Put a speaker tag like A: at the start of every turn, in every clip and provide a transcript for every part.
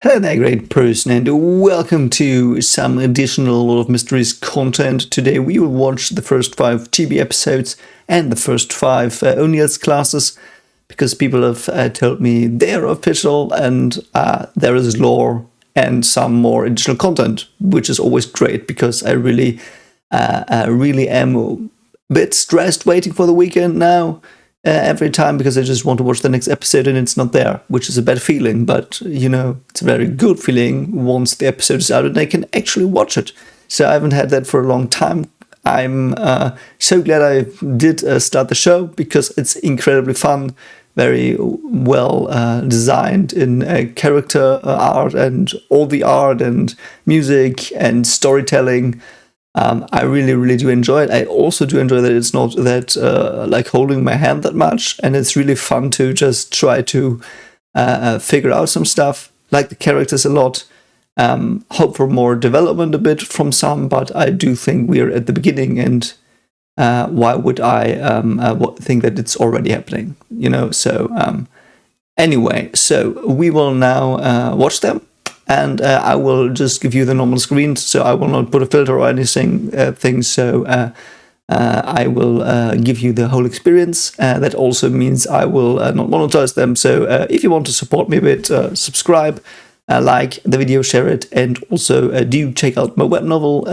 A: Hello there, great person, and welcome to some additional Lord of Mysteries content. Today we will watch the first 5 CHIBI episodes and the first 5 O'Neill's classes, because people have told me they are official and there is lore and some more additional content, which is always great because I really am a bit stressed waiting for the weekend now. Every time, because I just want to watch the next episode and it's not there, which is a bad feeling, but you know, it's a very good feeling once the episode is out and I can actually watch it. So I haven't had that for a long time. I'm so glad I did start the show because it's incredibly fun, very well designed in character art and all the art and music and storytelling. I really do enjoy it. I also do enjoy that it's not that like holding my hand that much, and it's really fun to just try to figure out some stuff. Like the characters a lot. Hope for more development a bit from some, but I do think we're at the beginning, and why would I think that it's already happening? You know. So anyway, so we will now watch them. And I will just give you the normal screen, so I will not put a filter or anything. So I will give you the whole experience. That also means I will not monetize them. So if you want to support me a bit, subscribe, like the video, share it, and also do check out my web novel,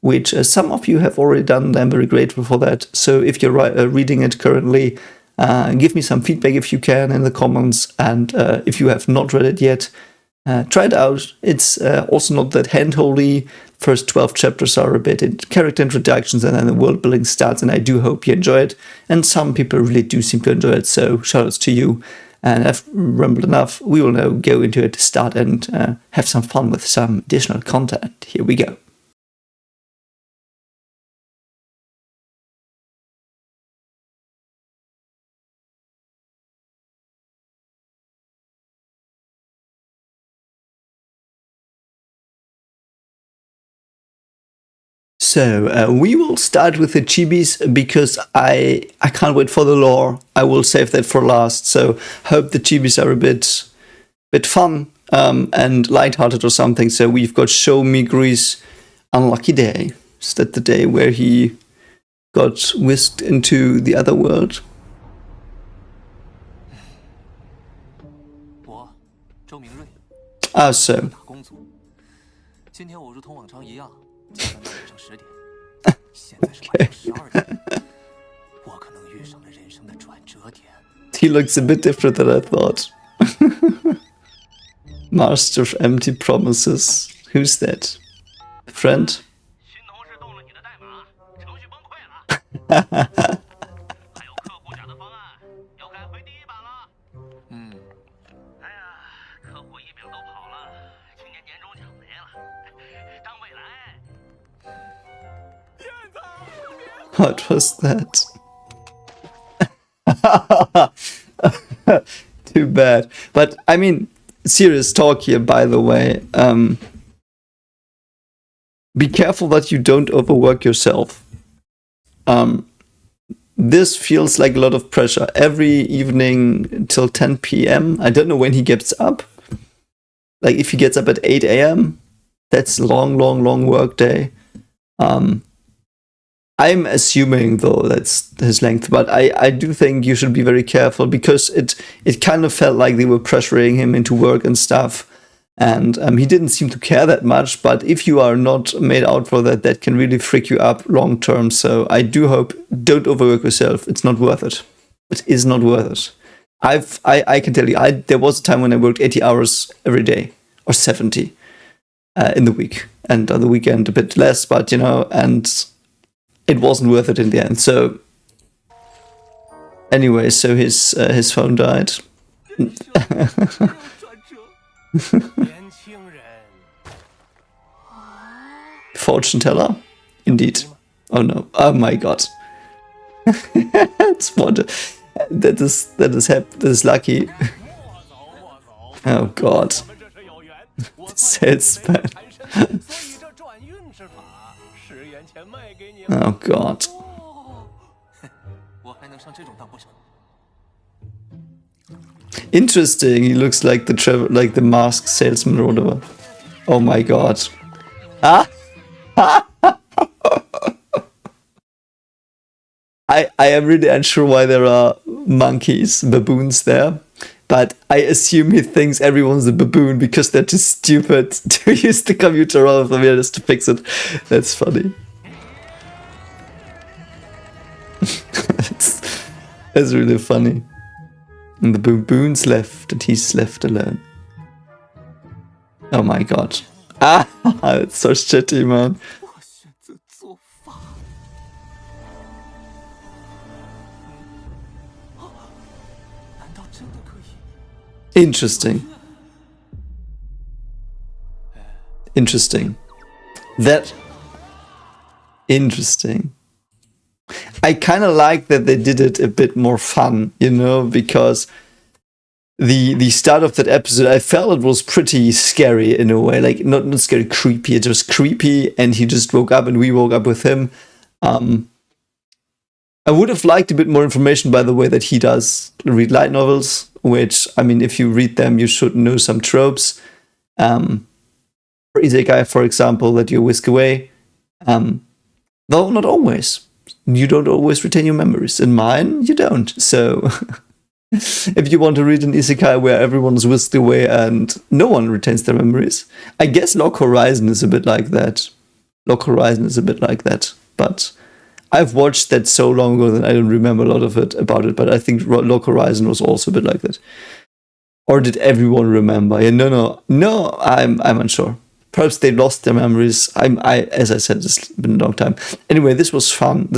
A: which some of you have already done. I'm very grateful for that. So if you're reading it currently, give me some feedback if you can in the comments. And if you have not read it yet, try it out. It's also not that hand-holdy. First 12 chapters are a bit in character introductions, and then the world building starts, and I do hope you enjoy it. And some people really do seem to enjoy it, so shoutouts to you. And I've rambled enough. We will now go into it, start, and have some fun with some additional content. Here we go. So we will start with the chibis because I can't wait for the lore. I will save that for last. So hope the chibis are a bit fun and lighthearted or something. So we've got Show Me Grease, Unlucky Day. Is that the day where he got whisked into the other world? Ah, so. He looks a bit different than I thought. Master of Empty Promises. Who's that? Friend? What was that? Too bad. But I mean, serious talk here, by the way. Be careful that you don't overwork yourself. This feels like a lot of pressure. Every evening till 10 p.m. I don't know when he gets up. Like if he gets up at 8 a.m., that's long work day. I'm assuming, though, that's his length, but I do think you should be very careful because it kind of felt like they were pressuring him into work and stuff, and he didn't seem to care that much, but if you are not made out for that, that can really freak you up long term, so I do hope don't overwork yourself. It's not worth it. It is not worth it. I can tell you, there was a time when I worked 80 hours every day, or 70 in the week, and on the weekend a bit less, but you know, and it wasn't worth it in the end. So anyway, so his phone died. Fortune teller? Indeed. Oh no. Oh my god. It's wonder. That is lucky. Oh god. Salesman. Oh god. Interesting. He looks like the masked salesman or whatever. Oh my god. Ah! I am really unsure why there are baboons there, but I assume he thinks everyone's a baboon because they're too stupid to use the computer rather than just to fix it. That's funny. That's really funny. And the baboon's left and he's left alone. Oh my god. Ah! It's so shitty, man. Interesting. Interesting. Interesting. I kind of like that they did it a bit more fun, you know, because the start of that episode, I felt it was pretty scary in a way, like not scary, creepy. It was creepy, and he just woke up, and we woke up with him. I would have liked a bit more information, by the way, that he does read light novels, which, I mean, if you read them, you should know some tropes. For Isekai, for example, that you whisk away. Though not always. You don't always retain your memories. In mine, you don't. So, if you want to read an Isekai where everyone's whisked away and no one retains their memories, I guess Log Horizon is a bit like that. But I've watched that so long ago that I don't remember a lot of it about it, but I think Log Horizon was also a bit like that. Or did everyone remember? Yeah, no, I'm unsure. Perhaps they lost their memories. As I said, it's been a long time. Anyway, this was fun.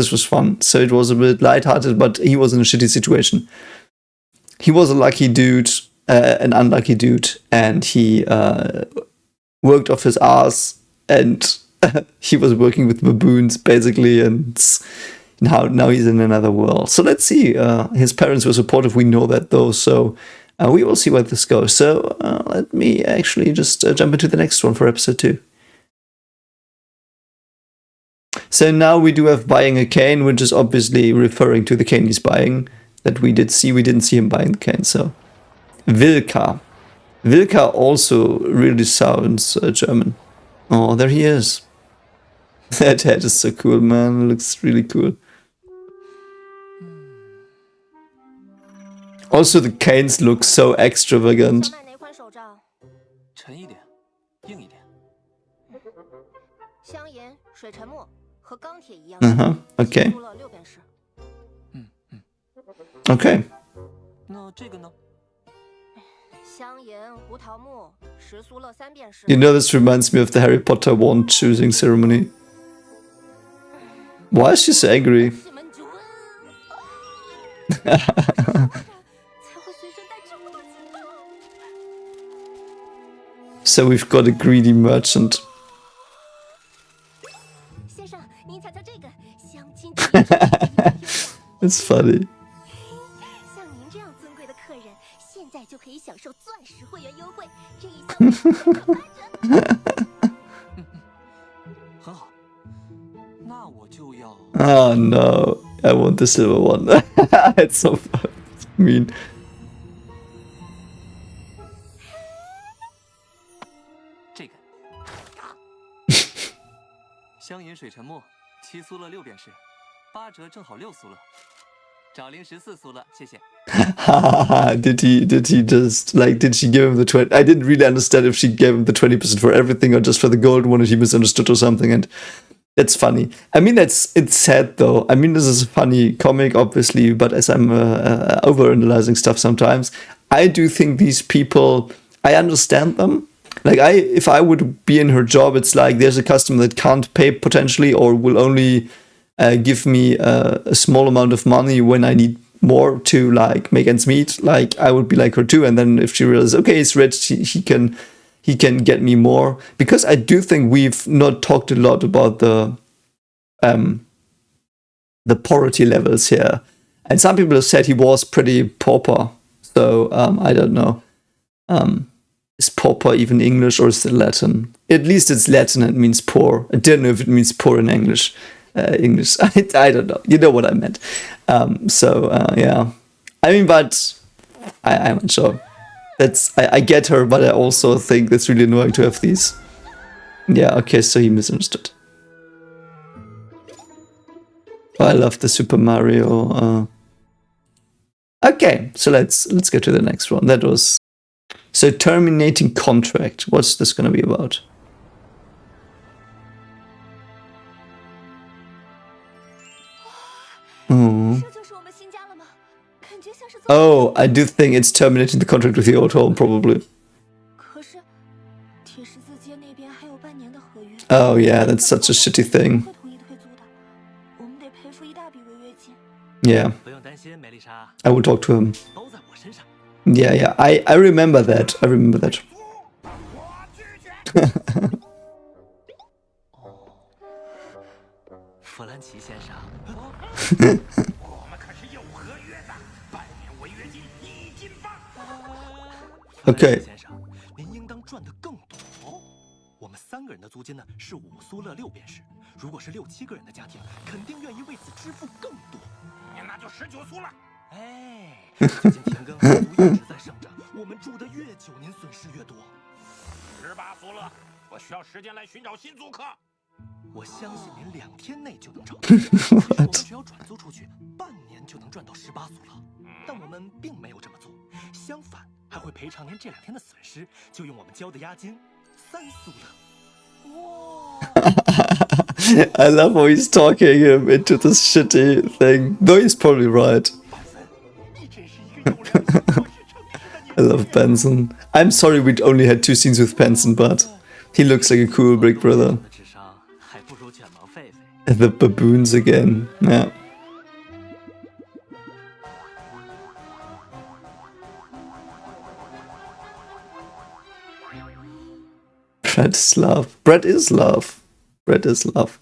A: So it was a bit lighthearted, but he was in a shitty situation. He was a lucky dude, an unlucky dude, and he worked off his ass, and he was working with baboons, basically, and now he's in another world. So let's see. His parents were supportive. We know that, though, so we will see where this goes. So let me actually just jump into the next one for episode 2. So now we do have buying a cane, which is obviously referring to the cane he's buying. That we didn't see him buying the cane, so. Wilka. Wilka also really sounds German. Oh, there he is. That head is so cool, man. It looks really cool. Also, the canes look so extravagant. Okay. Okay. You know, this reminds me of the Harry Potter wand choosing ceremony. Why is she so angry? So we've got a greedy merchant. It's funny. Oh no, I want the silver one. It's so mean. Did he just, like, did she give him the 20? I didn't really understand if she gave him the 20% for everything or just for the gold one, and he misunderstood or something, and that's funny. I mean, it's sad though. I mean, this is a funny comic, obviously, but as I'm over-analyzing stuff sometimes, I do think these people, I understand them. Like, if I would be in her job, it's like there's a customer that can't pay potentially, or will only give me a small amount of money when I need more to, like, make ends meet. Like, I would be like her too. And then if she realizes, okay, he's rich, he can get me more. Because I do think we've not talked a lot about the poverty levels here. And some people have said he was pretty pauper. So I don't know. Is pauper even English, or is it Latin? At least it's Latin, it means poor. I don't know if it means poor in English. I don't know. You know what I meant. Yeah. I mean, but I'm unsure. I get her, but I also think that's really annoying to have these. Yeah, okay, so he misunderstood. Oh, I love the Super Mario. Okay, so let's get to the next one. That was so terminating contract. What's this gonna be about? Oh. Oh, I do think it's terminating the contract with the old home, probably. Oh yeah, that's such a shitty thing. Yeah. I will talk to him. Yeah, I remember that. I remember that. Okay.
B: 我们3个人的租金呢是5苏勒6便士，如果是6、7个人的家庭，肯定愿意为此支付更多。那就19苏了。哎，最近田耕和租一直在上涨，我们住的越久，您损失越多。18苏勒，我需要时间来寻找新租客。我相信您2天内就能找到，我们只要转租出去，半年就能赚到18苏勒。但我们并没有这么做，相反还会赔偿您这2天的损失，就用我们交的押金。
A: I love how he's talking him into this shitty thing. Though he's probably right. I love Benson. I'm sorry we only had 2 scenes with Benson, but he looks like a cool big brother. And the baboons again. Yeah. Bread is love. Bread is love. Bread is love.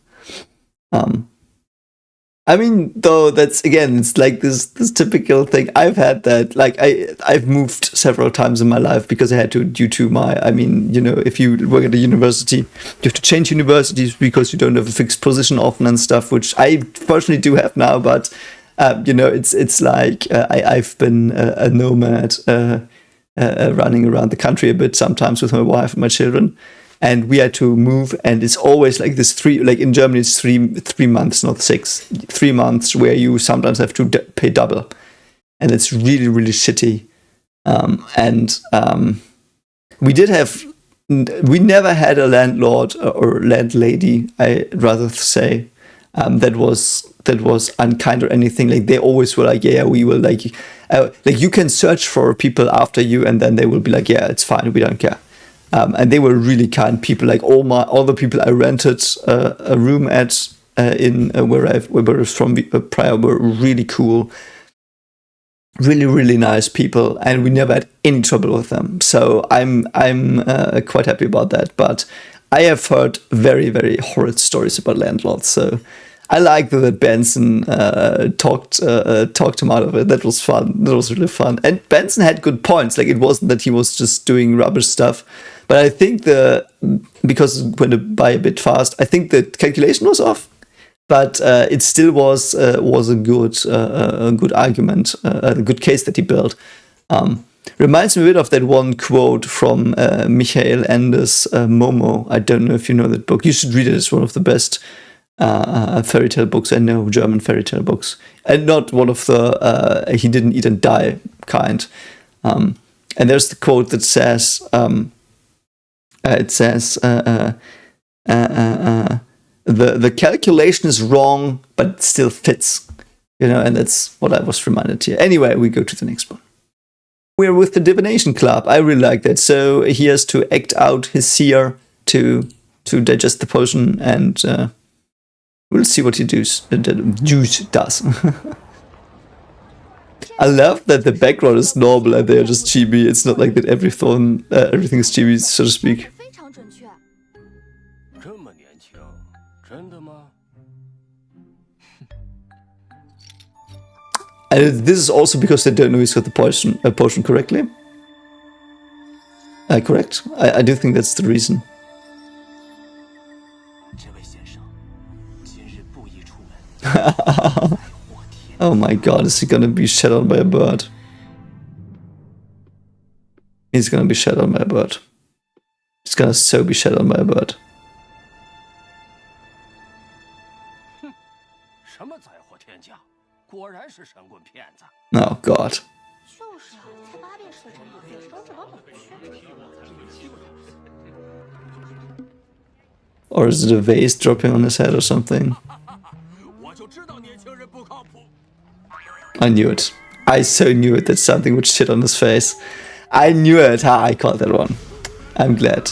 A: I mean, though, that's again, it's like this typical thing. I've had that. Like I've moved several times in my life because I had to, due to my. I mean, you know, if you work at a university, you have to change universities because you don't have a fixed position often and stuff, which I personally do have now. But you know, it's like I've been a nomad, running around the country a bit sometimes with my wife and my children. And we had to move, and it's always like this like in Germany, it's three months, not 6. 3 months where you sometimes have to pay double, and it's really, really shitty. We never had a landlord or landlady, I'd rather say, that was unkind or anything. Like they always were like, yeah, we will like you can search for people after you, and then they will be like, yeah, it's fine, we don't care. And they were really kind people. Like all the people I rented a room at in where I was from prior were really cool, really, really nice people, and we never had any trouble with them. So I'm quite happy about that. But I have heard very, very horrid stories about landlords. So I like that Benson talked him out of it. That was fun. That was really fun. And Benson had good points. Like it wasn't that he was just doing rubbish stuff. But I think because when to buy a bit fast, I think the calculation was off. But it still was a good argument, a good case that he built. Reminds me a bit of that one quote from Michael Ende's Momo. I don't know if you know that book. You should read it. It's one of the best fairy tale books I know, German fairy tale books, and not one of the he didn't eat and die kind. And there's the quote that says. It says the calculation is wrong, but it still fits, you know, and that's what I was reminded here. Anyway, we go to the next one. We're with the divination club. I really like that. So he has to act out his seer to digest the potion, and we'll see what he does. I love that the background is normal and they're just chibi. It's not like that everything is chibi, so to speak. And this is also because they don't know he's got the potion correctly. Correct? I do think that's the reason. Oh my god, is he gonna be shot on by a bird? He's gonna be shed on my butt. He's gonna so be shed on my butt.
B: 什么灾祸天降，果然是神棍骗子。
A: Oh God.
C: 就是啊，才8遍射程不费，扔这往哪去？
A: Or is it a vase dropping on his head or something?
B: 我就知道年轻人不靠谱。
A: I knew it. I so knew it that something would shit on his face. I knew it. I called that one. I'm glad.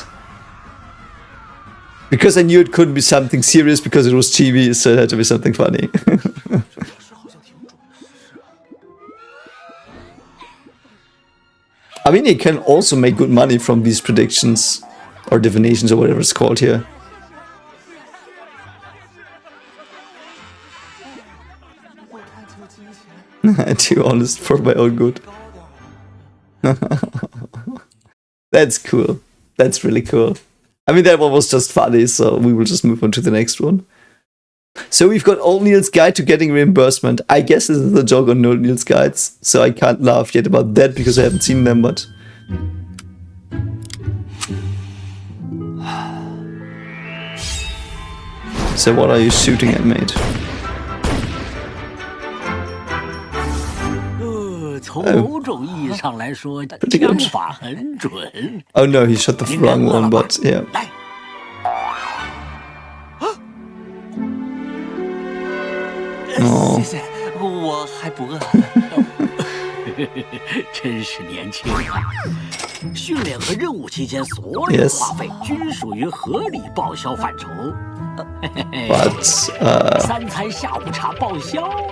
A: Because I knew it couldn't be something serious because it was chibi, so it had to be something funny. I mean, he can also make good money from these predictions or divinations or whatever it's called here. Too honest for my own good. That's cool. That's really cool. I mean, that one was just funny, so we will just move on to the next one. So we've got O'Neill's Guide to Getting Reimbursement. I guess this is a joke on O'Neill's Guides, so I can't laugh yet about that because I haven't seen them, but... So what are you shooting at, mate?
D: 从某种意义上来说，枪法很准。
A: Oh no, he shot the wrong one, but yeah.
D: 来，
A: 哦
D: 谢谢，我还不饿。真是年轻啊！训练和任务期间所有花费均属于合理报销范畴。
A: But
D: 三餐下午茶报销。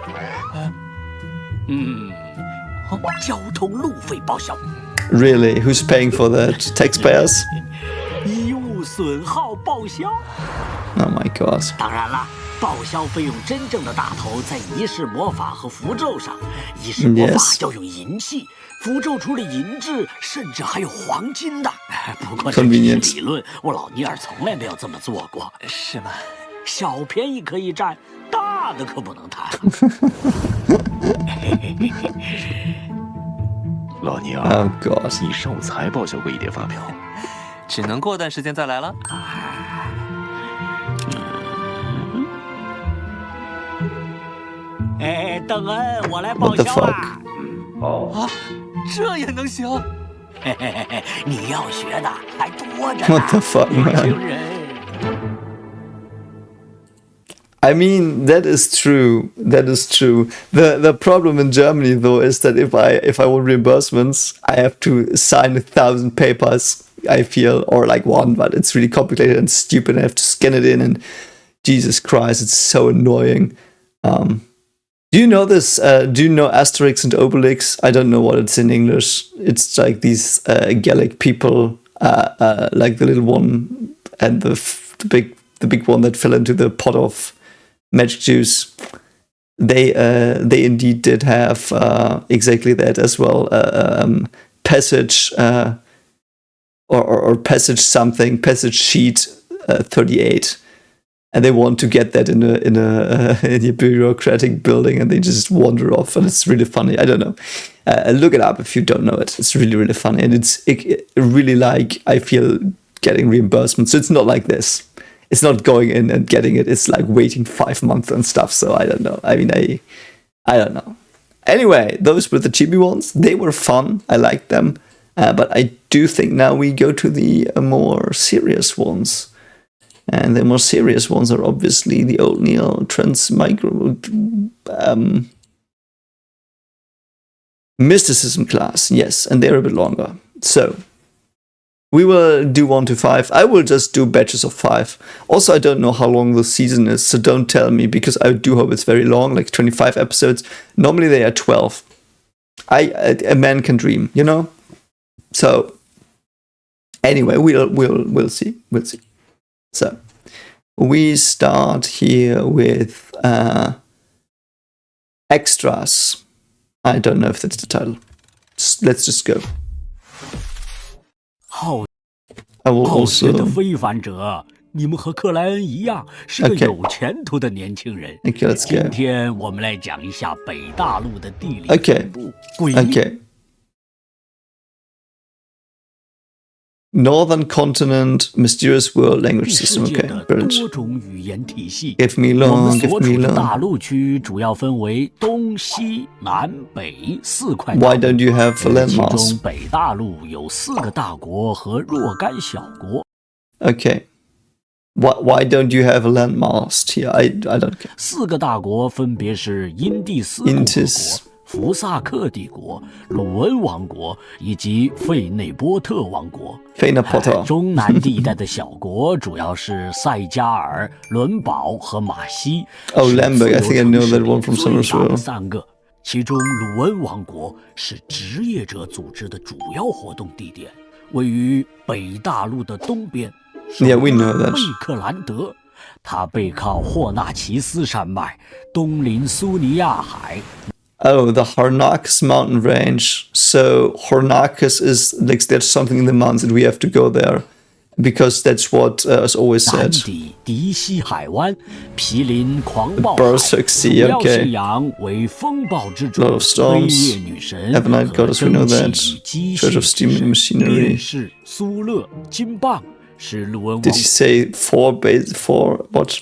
D: 交通路费报销。
A: really, who's paying for that? Taxpayers?
D: 衣物损耗报销。
A: Oh my god.
D: 当然了，报销费用真正的大头在仪式魔法和符咒上。仪式魔法
A: Yes.
D: 要用银器，符咒除了银质，甚至还有黄金的。不过这只是
A: Convenient.
D: 理论，我老尼尔从来没有这么做过。
B: 是吗？
D: 小便宜可以占，大的可不能谈。
B: 老尼
A: Oh
B: 尔，
A: god.
B: 你上午才报销过一叠发票，
E: 只能过段时间再来了。
D: 哎，邓恩，我来
A: What
D: 报
A: the
D: 销
A: fuck?
D: 啦。
E: 啊，这也能行？
D: 嘿嘿嘿嘿，你要学的还多着呢。
A: What the fuck,
D: 年
A: man?
D: 轻人。
A: I mean, that is true. That is true. The problem in Germany though is that if I want reimbursements, I have to sign 1,000 papers. I feel, or like one, but it's really complicated and stupid. I have to scan it in, and Jesus Christ, it's so annoying. Do you know this? Do you know Asterix and Obelix? I don't know what it's in English. It's like these Gallic people, like the little one and the big one that fell into the pot of magic juice. They indeed did have exactly that as well. Passage or passage something, passage sheet 38. And they want to get that in a bureaucratic building, and they just wander off, and it's really funny. I don't know. Look it up if you don't know it. It's really, really funny, and it's really like, I feel, getting reimbursement. So it's not like this. It's not going in and getting it. It's like waiting 5 months and stuff. So I don't know. I mean, I don't know. Anyway, those were the chibi ones. They were fun. I liked them. But I do think now we go to the more serious ones. And the more serious ones are obviously the O'Neill Mysticism class. Yes, and they're a bit longer. So we will do 1 to 5. I will just do batches of 5. Also, I don't know how long the season is, so don't tell me, because I do hope it's very long, like 25 episodes. Normally they are 12. A man can dream, you know? So anyway, we'll see. We'll see. So we start here with extras. I don't know if that's the title. Let's just go.
D: 好
A: I will
D: 好学的
A: also
D: 非凡者，你们和克莱恩一样，是个
A: Okay.
D: 有前途的年轻人。
A: Okay, let's
D: 今
A: go.
D: 天我们来讲一下北大陆的地理
A: Okay.
D: 分布、诡异
A: Okay. Northern Continent, Mysterious World Language System. Okay, brilliant. Give me long, give me long.
D: 大陆区主要分为东西南北4块。
A: Why don't you have a landmass?
D: 其中北大陆有4个大国和若干小国。
A: Okay. Why don't you have a landmass here? I don't care.
D: 4个大国分别是因蒂斯共和国、福萨克帝国、鲁恩王国以及费内波特王国。中南地带的小国主要是塞加尔、伦堡和马西。
A: Oh, Lamberg, I think I know that one from Somerville.
D: 3个，其中鲁恩王国是职业者组织的主要活动地点，位于北大陆的东边。
A: Yeah, we know that.
D: 贝克兰德，它背靠霍纳奇斯山脉，东临苏尼亚海。
A: Oh, the Harnakas mountain range. So Harnakas is like there's something in the mountains and we have to go there because that's what is always said.
D: 南底迪西海湾，毗邻狂暴海，
A: Berserk Sea,
D: 主要
A: okay.
D: 信仰为风暴之主
A: Lot of storms.
D: 黑夜女神
A: Evernight
D: 和
A: Goddess, we know
D: 蒸
A: that.
D: 汽与机
A: Church of
D: 械
A: Steam and
D: 女神
A: Machinery.
D: 便是苏勒、金棒是鲁恩王
A: Did he say four what?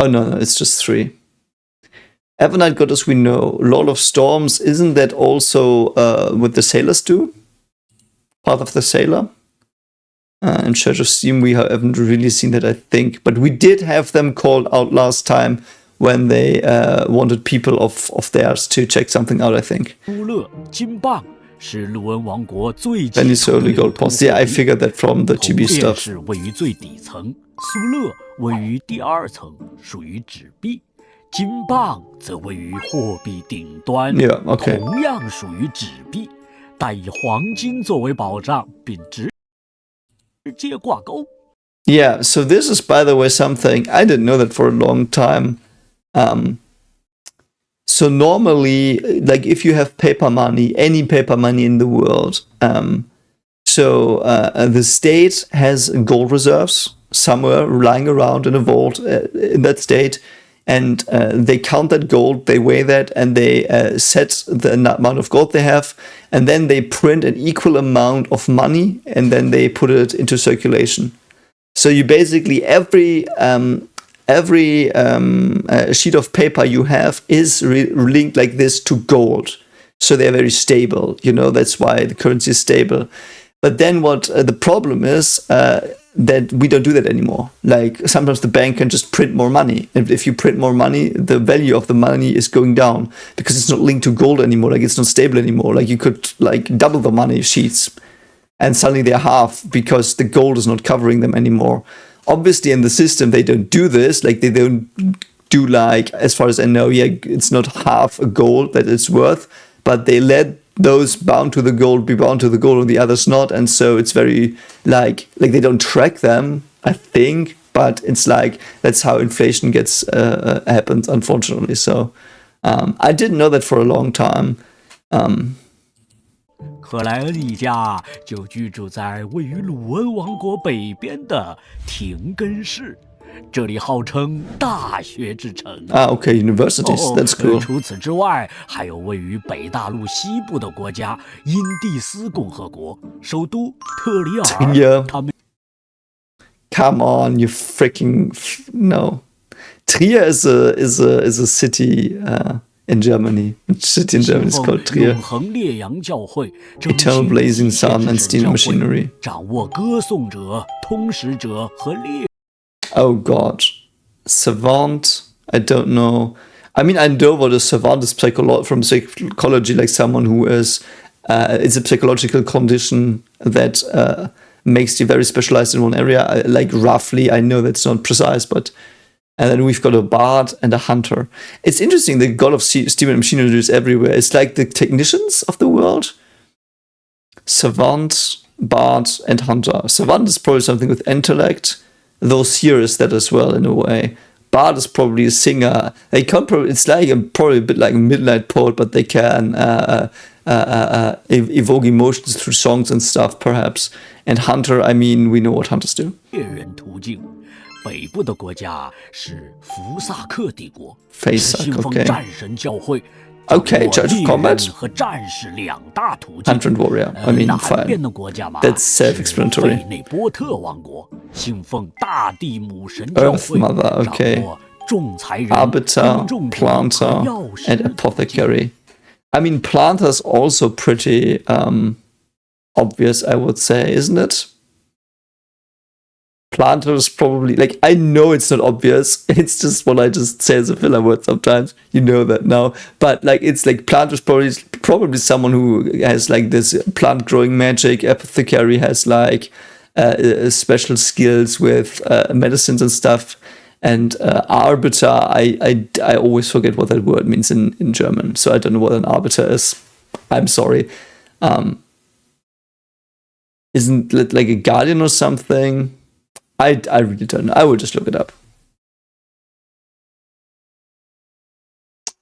A: Oh no, it's just 3. Evernight Goddess we know. Lord of Storms, isn't that also what the sailors do? Path of the Sailor? And Church of Steam we haven't really seen that, I think. But we did have them called out last time when they wanted people of theirs to check something out, I think.
D: 苏勒、金棒是鲁恩王国最
A: Venice Holy Gold Post. Yeah, I figured that from the chibi stuff.
D: 是位于最底层，苏勒位于第2层，属于纸币；金棒则位于货币顶端，
A: Yeah, okay.
D: 同样属于纸币，但以黄金作为保障，并直接挂钩。
A: Yeah, so this is, by the way, something I didn't know that for a long time. So normally, like if you have paper money, any paper money in the world, the state has gold reserves somewhere lying around in a vault in that state, and they count that gold, they weigh that, and they set the amount of gold they have, and then they print an equal amount of money, and then they put it into circulation. So you basically every sheet of paper you have is linked like this to gold. So they're very stable. You know, that's why the currency is stable. But then what the problem is that we don't do that anymore. Like sometimes the bank can just print more money. And if you print more money, the value of the money is going down because it's not linked to gold anymore. Like it's not stable anymore. Like you could like double the money sheets and suddenly they're half because the gold is not covering them anymore. Obviously in the system they don't do this, like they don't do like, as far as I know, yeah, it's not half a gold that it's worth, but they let those bound to the gold be bound to the gold and the others not, and so it's very like they don't track them, I think, but it's like that's how inflation gets happens, unfortunately. So I didn't know that for a long time.
D: 克莱恩一家就居住在位于鲁恩王国北边的廷根市，这里号称大学之城。
A: Okay, universities, that's cool.
D: 除此之外，还有位于北大陆西部的国家因蒂斯共和国，首都特里尔。
A: Trier. Come on, you freaking no. Trier is a city in Germany. A city in Germany is called Trier. Eternal blazing sun and steam machinery.
D: 掌握歌颂者、通识者和猎。
A: Oh God, savant. I don't know. I mean, I know what a savant is from psychology, like someone who is. It's a psychological condition that makes you very specialized in one area. Like roughly, I know that's not precise, but. And then we've got a bard and a hunter. It's interesting, the god of steam and machinery is everywhere. It's like the technicians of the world. Savant, bard, and hunter. Savant is probably something with intellect, though Seer is that as well in a way. Bard is probably a singer. They can probably, it's like probably a bit like a midnight poet, but they can evoke emotions through songs and stuff, perhaps. And hunter, I mean, we know what hunters do.
D: 北部的国家是福萨克帝国，
A: Fasak,
D: 信奉
A: okay.
D: 战神教会，
A: Okay, Judge of Combat.
D: 和战士两大途径。
A: Hunter and Warrior. I mean,
D: 南
A: fine.
D: 边的国家嘛
A: That's self-explanatory.
D: 是费内波特王国，信奉大地母神教
A: Earth
D: 会，
A: Mother, okay.
D: 掌握仲裁人、
A: Arbiter,
D: 耕种者
A: Planter,
D: 和药师
A: and Apothecary. I mean, Planter's also pretty obvious, I would say, isn't it? Planter's probably, like, I know it's not obvious. It's just what I just say as a filler word sometimes. You know that now. But, like, it's like Planter's probably someone who has, like, this plant growing magic. Apothecary has, like, special skills with medicines and stuff. And Arbiter, I always forget what that word means in German. So I don't know what an Arbiter is. I'm sorry. Isn't it like a guardian or something? I really don't know. I will just look it up.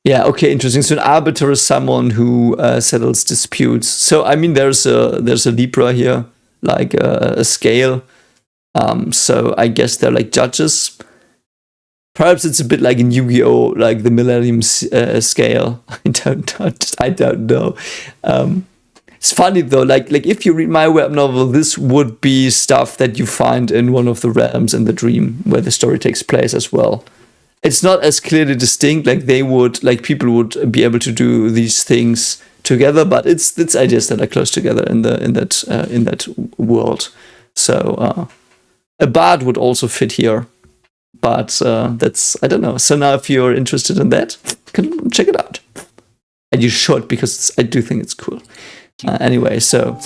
A: Yeah, okay, interesting. So an arbiter is someone who settles disputes. So I mean, there's a Libra here, like a scale. So I guess they're like judges. Perhaps it's a bit like in Yu-Gi-Oh, like the Millennium scale. I don't know. It's funny though, like if you read my web novel, this would be stuff that you find in one of the realms in the dream where the story takes place as well. It's not as clearly distinct, like people would be able to do these things together, but it's ideas that are close together in that world. So a bard would also fit here, but that's, I don't know. So now if you're interested in that, check it out, and you should, because I do think it's cool. Anyway, so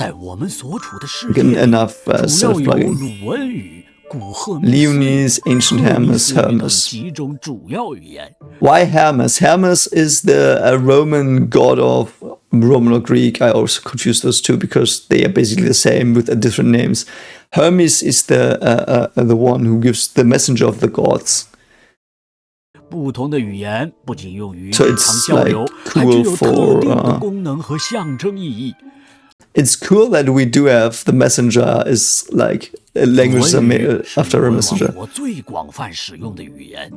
A: enough self-plugging. Leonese, ancient Hermes. Why Hermes? Hermes is the Roman god of Roman or Greek. I also confuse those two because they are basically the same with different names. Hermes is the one who gives the messenger of the gods.
D: 不同的语言不仅用于
A: So
D: 日常
A: it's
D: 交
A: like
D: 流， 还
A: cool
D: 具有特定的
A: for
D: 功能和象征意义。
A: It's cool that we do have the messenger is like a language after a messenger.
D: 我最广泛使用的语言，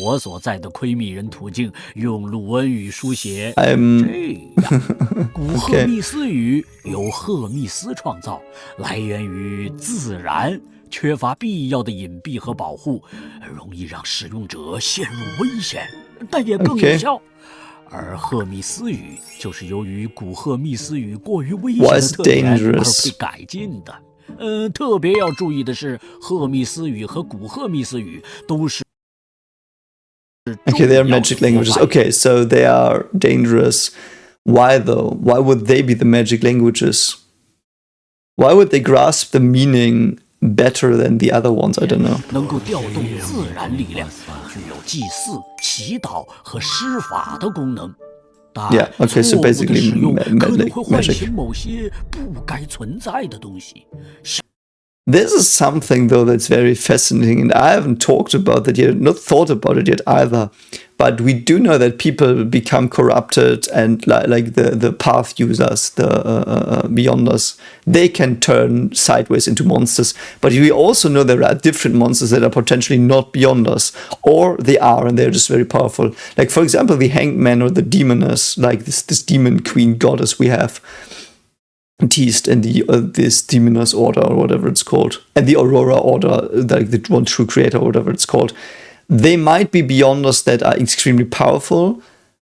D: 我所在的窥密人途径用鲁文语书写。这样，古赫密斯语由赫密斯创造，来源于自然。 缺乏必要的隐蔽和保护，容易让使用者陷入危险，但也更有效。而赫密斯语就是由于古赫密斯语过于危险的特点而被改进的。特别要注意的是，赫密斯语和古赫密斯语都是。
A: Okay, they are magic languages. Okay, so they are dangerous. Why though? Why would they be the magic languages? Why would they grasp the meaning better than the other ones? I don't know.
D: 能够调动自然力量，具有祭祀、祈祷和施法的功能。
A: Yeah, okay, so basically
D: 可能会唤醒某些不该存在的东西。
A: This is something though that's very fascinating, and I haven't talked about that yet, not thought about it yet either. But we do know that people become corrupted, and like the path users, the beyonders, they can turn sideways into monsters. But we also know there are different monsters that are potentially not beyonders, or they are, and they're just very powerful. Like for example, the Hanged Man or the Demoness, like this demon queen goddess we have teased in the this Demoness Order or whatever it's called, and the Aurora Order, like the one true creator or whatever it's called. They might be beyonders that are extremely powerful,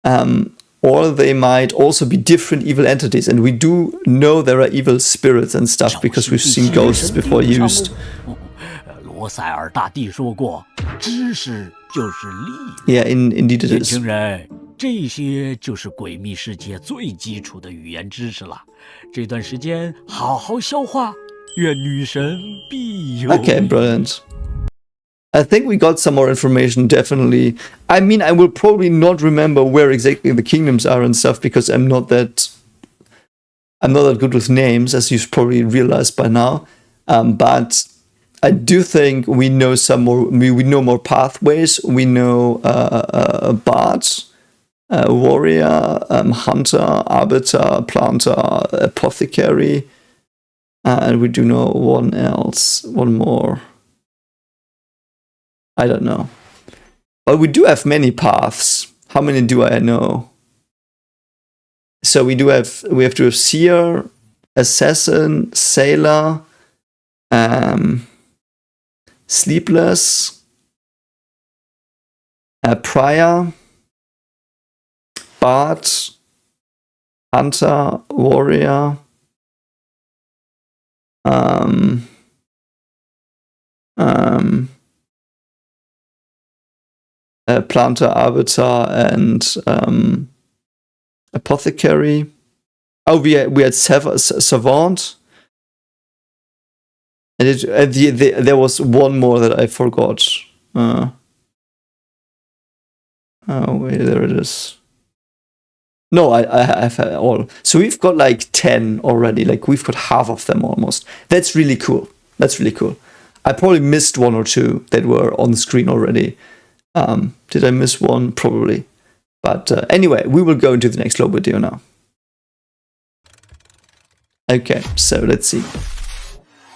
A: or they might also be different evil entities. And we do know there are evil spirits and stuff because we've seen ghosts before used.
D: 罗塞尔大帝说过，知识就是力。
A: Yeah, indeed it is.
D: 年轻人，这些就是诡秘世界最基础的语言知识了。这段时间好好消化，愿女神庇佑。
A: Okay, brilliant. I think we got some more information, definitely. I mean, I will probably not remember where exactly the kingdoms are and stuff because I'm not that good with names, as you've probably realized by now. But I do think we know some more. We know more pathways. We know bard, warrior, hunter, arbiter, planter, apothecary, and we do know one more. I don't know. But we do have many paths. How many do I know? So we have to have seer, assassin, sailor, sleepless, prior, bard, hunter, warrior, planter, arbiter, and apothecary. Oh, we had savant, and there was one more that I forgot. Oh wait, there it is. No, I have all. So we've got like 10 already. Like we've got half of them almost. That's really cool. I probably missed one or two that were on the screen already. Did I miss one? Probably. But anyway, we will go into the next little video now. Okay, so let's see.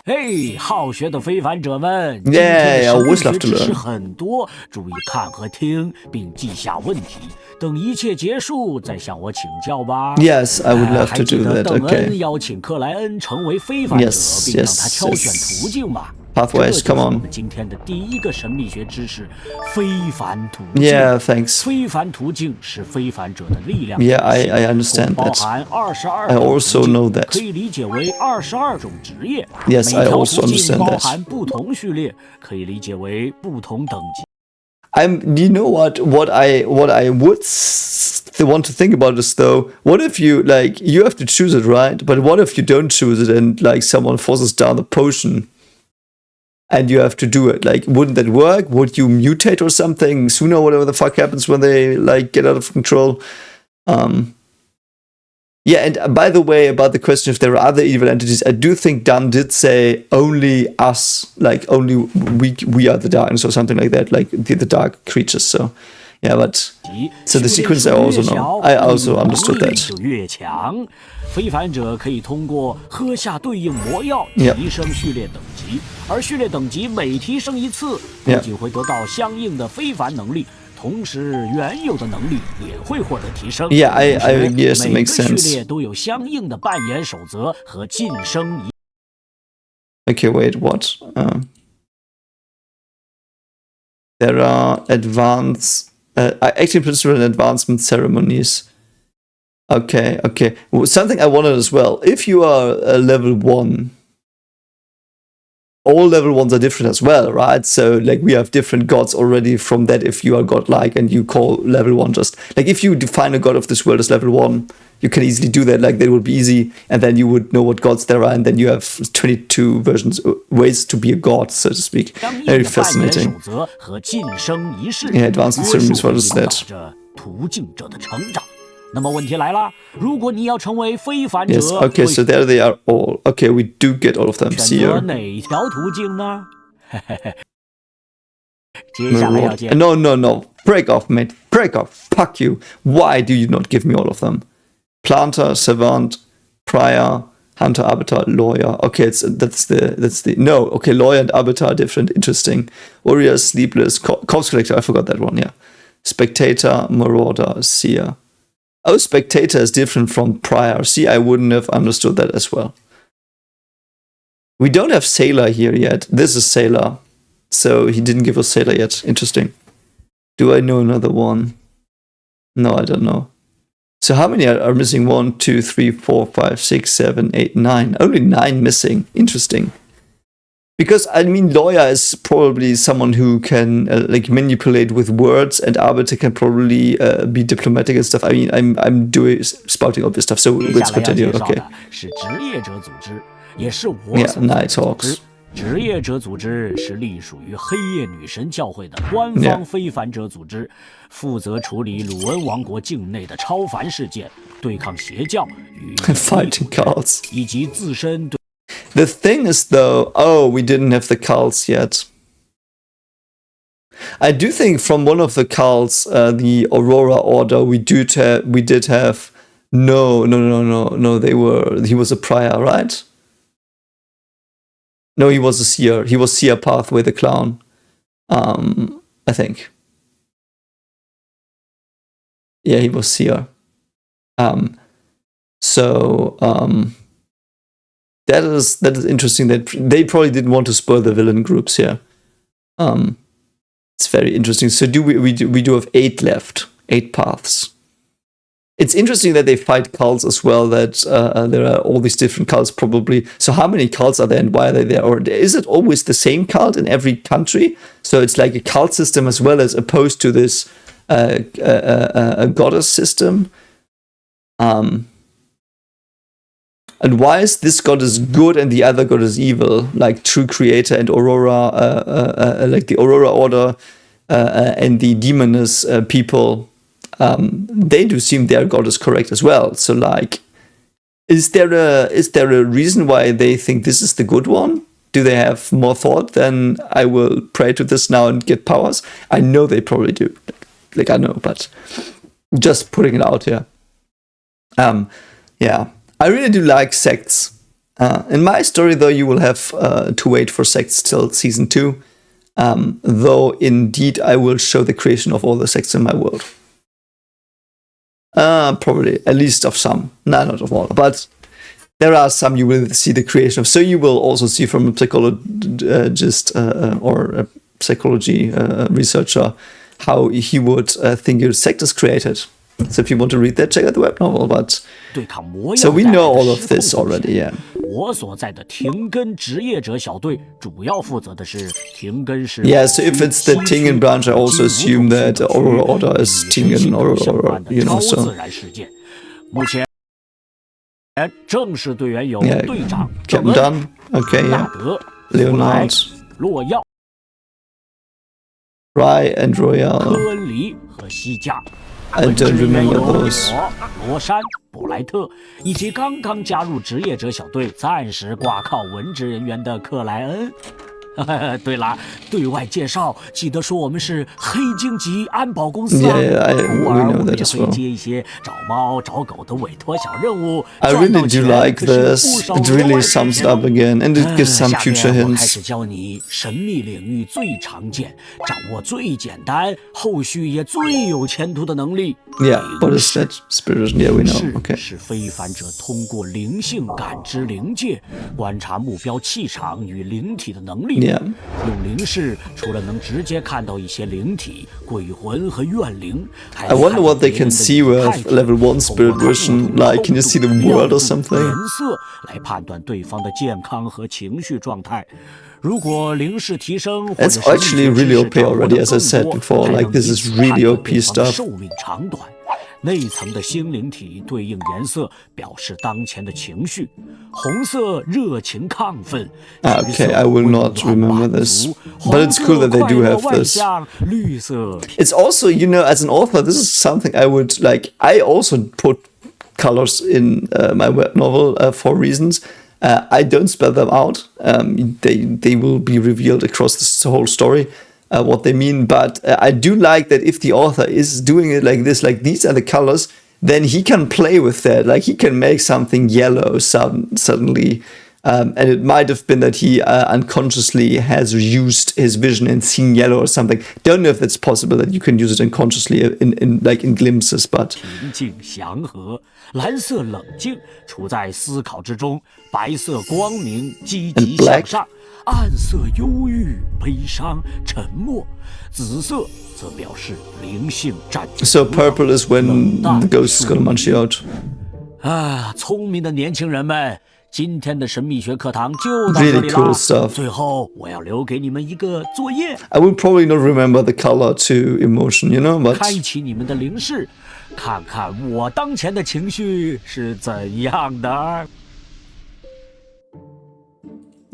D: 嘿，好学的非凡者们，今
A: Yeah,
D: 天
A: I
D: 的
A: always
D: 生
A: love
D: 学
A: to
D: 知识
A: learn.
D: 很多，注意看和听，并记下问题。等一切结束，再向我请教吧。
A: Yes, I would love
D: 还
A: to
D: 记
A: do
D: 得
A: that.
D: 邓恩
A: Okay.
D: 邀请克莱恩成为非凡者，
A: Yes,
D: 并让他
A: yes,
D: 挑选
A: yes.
D: 途径吗？
A: Pathways,
D: 这就是
A: come
D: 我
A: on.
D: 们今天的第一个神秘学知识——非凡途径。
A: Yeah, thanks.
D: 非凡途径是非凡者的力量。
A: Yeah, I understand
D: 包
A: that.
D: 含22
A: I
D: 种
A: also
D: 途径
A: know that.
D: 可以理解为22种职业。
A: Yes,
D: 每
A: I
D: 条
A: also
D: 途径
A: understand
D: 包
A: that.
D: 含不同序列，可以理解为不同等级。
A: You know what I would want to think about is though, what if you you have to choose it, right? But what if you don't choose it and someone forces down the potion and you have to do it? Like, wouldn't that work? Would you mutate or something sooner? Whatever the fuck happens when they get out of control. Yeah, and by the way, about the question if there are other evil entities, I do think Dan did say only us, like only we are the darkness or something like that, like the dark creatures. So, yeah, but so the sequence I also know. I also understood that.
D: 就越强，非凡者可以通过喝下对应魔药
A: Yeah.
D: 提升序列等级，而序列等级每提升一次，不
A: Yeah.
D: 仅会得到相应的非凡能力。同时，原有的能力也会获得提升。
A: Yeah, I guess it
D: 每
A: makes
D: 个序
A: sense.
D: 列都有相应的扮演守则和晋升仪。
A: Okay, wait, what? There are acting principle and advancement ceremonies. Okay. Well, something I wanted as well. If you are a level 1, all level 1s are different as well, right? So, like, we have different gods already from that if you are godlike and you call level 1 just... Like, if you define a god of this world as level 1, you can easily do that. Like, that would be easy. And then you would know what gods there are. And then you have 22 ways to be a god, so to speak. Very fascinating. Yeah, advanced ceremonies, what is that?
D: 途径者的成长。那么问题来了，如果你要成为非凡者，
A: Yes, okay, so there they are all. Okay, we do get all of them.
D: 选择
A: Seer.
D: 哪条途径呢？接下来要见
A: No. Break off, mate. Break off. Fuck you. Why do you not give me all of them? Planter, savant, prior, hunter, arbiter, lawyer. Okay, that's the no. Okay, lawyer and arbiter are different. Interesting. Warrior, sleepless, corpse collector. I forgot that one. Yeah. Spectator, marauder, seer. Oh, spectator is different from prior. See, I wouldn't have understood that as well. We don't have sailor here yet. This is sailor. So he didn't give us sailor yet. Interesting. Do I know another one? No, I don't know. So how many are missing? 1, 2, 3, 4, 5, 6, 7, 8, 9. Only 9 missing. Interesting. Because, I mean, lawyer is probably someone who can manipulate with words, and arbiter can probably be diplomatic and stuff. I mean, I'm spouting obvious stuff, so let's continue. Okay. Yeah, night talks.
D: 职业者组织是隶属于黑夜女神教会的官方非凡者组织，负责处理鲁恩王国境内的超凡事件，对抗邪教与
A: Fighting cults.
D: 以及自身对。
A: The thing is, though, we didn't have the cults yet. I do think from one of the cults, the Aurora Order, we did have. No. He was a prior, right? No, he was a seer. He was seer Pathway the clown. I think. Yeah, he was seer. So that is interesting. That they probably didn't want to spoil the villain groups here. It's very interesting. So we do have 8 left, 8 paths. It's interesting that they fight cults as well, that there are all these different cults probably. So how many cults are there and why are they there? Or is it always the same cult in every country? So it's like a cult system as well as opposed to this a goddess system. And why is this goddess good and the other goddess evil? Like True Creator and Aurora, like the Aurora Order and the Demoness people. They do seem their god is correct as well. So like, is there a reason why they think this is the good one? Do they have more thought than I will pray to this now and get powers? I know they probably do. Like I know, but just putting it out here. Yeah, I really do like sects. In my story, though, you will have to wait for sects till season 2. Though indeed, I will show the creation of all the sects in my world. Probably, at least of some. No, not of all. But there are some you will see the creation of. So you will also see from a psychologist or a psychology researcher how he would think your sect is created. So if you want to read that, check out the web novel. But so we know all of this already, yeah.
D: 我所在的停根职业者小队主要负责的是停根市。
A: Yeah, so if it's the Tengen branch, I also assume that Aurora Order is Tengen Aurora, you know, so.
D: 自然事件，目前正式队员有队长
A: Captain Dunn, okay, yeah. Leonard,
D: 洛耀、
A: Rai and Royale.
D: 科恩里和西加。
A: I don't remember those.
D: 罗山、布莱特以及刚刚加入职业者小队、暂时挂靠文职人员的克莱恩。对了，对外介绍记得说我们是黑鲸级安保公司啊。偶尔我们也会接一些找猫找狗的委托小任务。
A: I really do like this. It really sums it up again, and it gives some future
D: 我开
A: hints.
D: 始教你神秘领域最常见、掌握最简单、后续也最有前途的能力。
A: Yeah, what is that? Spiritism, yeah, we know. Okay.
D: 是非凡者通过灵性感知灵界，观察目标气场与灵体的能力。
A: Yeah.
D: 用灵视除了能直接看到一些灵体、鬼魂和怨灵，还
A: I wonder what they can see with level 1 spirit vision. Like, can you see the world or something?
D: 颜色来判断对方的健康和情绪状态。 如果灵视提升，
A: It's actually really OP already, as I said before. Like, this is really OP stuff.
D: 寿命长短，内层的星灵体对应颜色表示当前的情绪，红色热情亢奋。
A: Okay, I will not remember this. But it's cool that they do have this.
D: 绿色。
A: It's also, you know, as an author, this is something I would like. I also put colors in my web novel for reasons. I don't spell them out. They will be revealed across this whole story, what they mean. But I do like that if the author is doing it like this, like these are the colors, then he can play with that. Like he can make something yellow suddenly. And it might have been that he unconsciously has used his vision and seen yellow or something. Don't know if it's possible that you can use it unconsciously in glimpses, but
D: 平静祥和，蓝色冷静，处在思考之中；白色光明，积极向上；暗色忧郁，悲伤，沉默；紫色则表示灵性占据。
A: So purple is when the ghost is gonna munch you out.
D: 啊，聪明的年轻人们。 今天的神秘学课堂就到这里
A: Really cool
D: 了。
A: stuff.
D: 最后，我要留给你们一个作业，
A: I will probably not remember the color to emotion, you know, but
D: 开启你们的灵视，看看我当前的情绪是怎样的。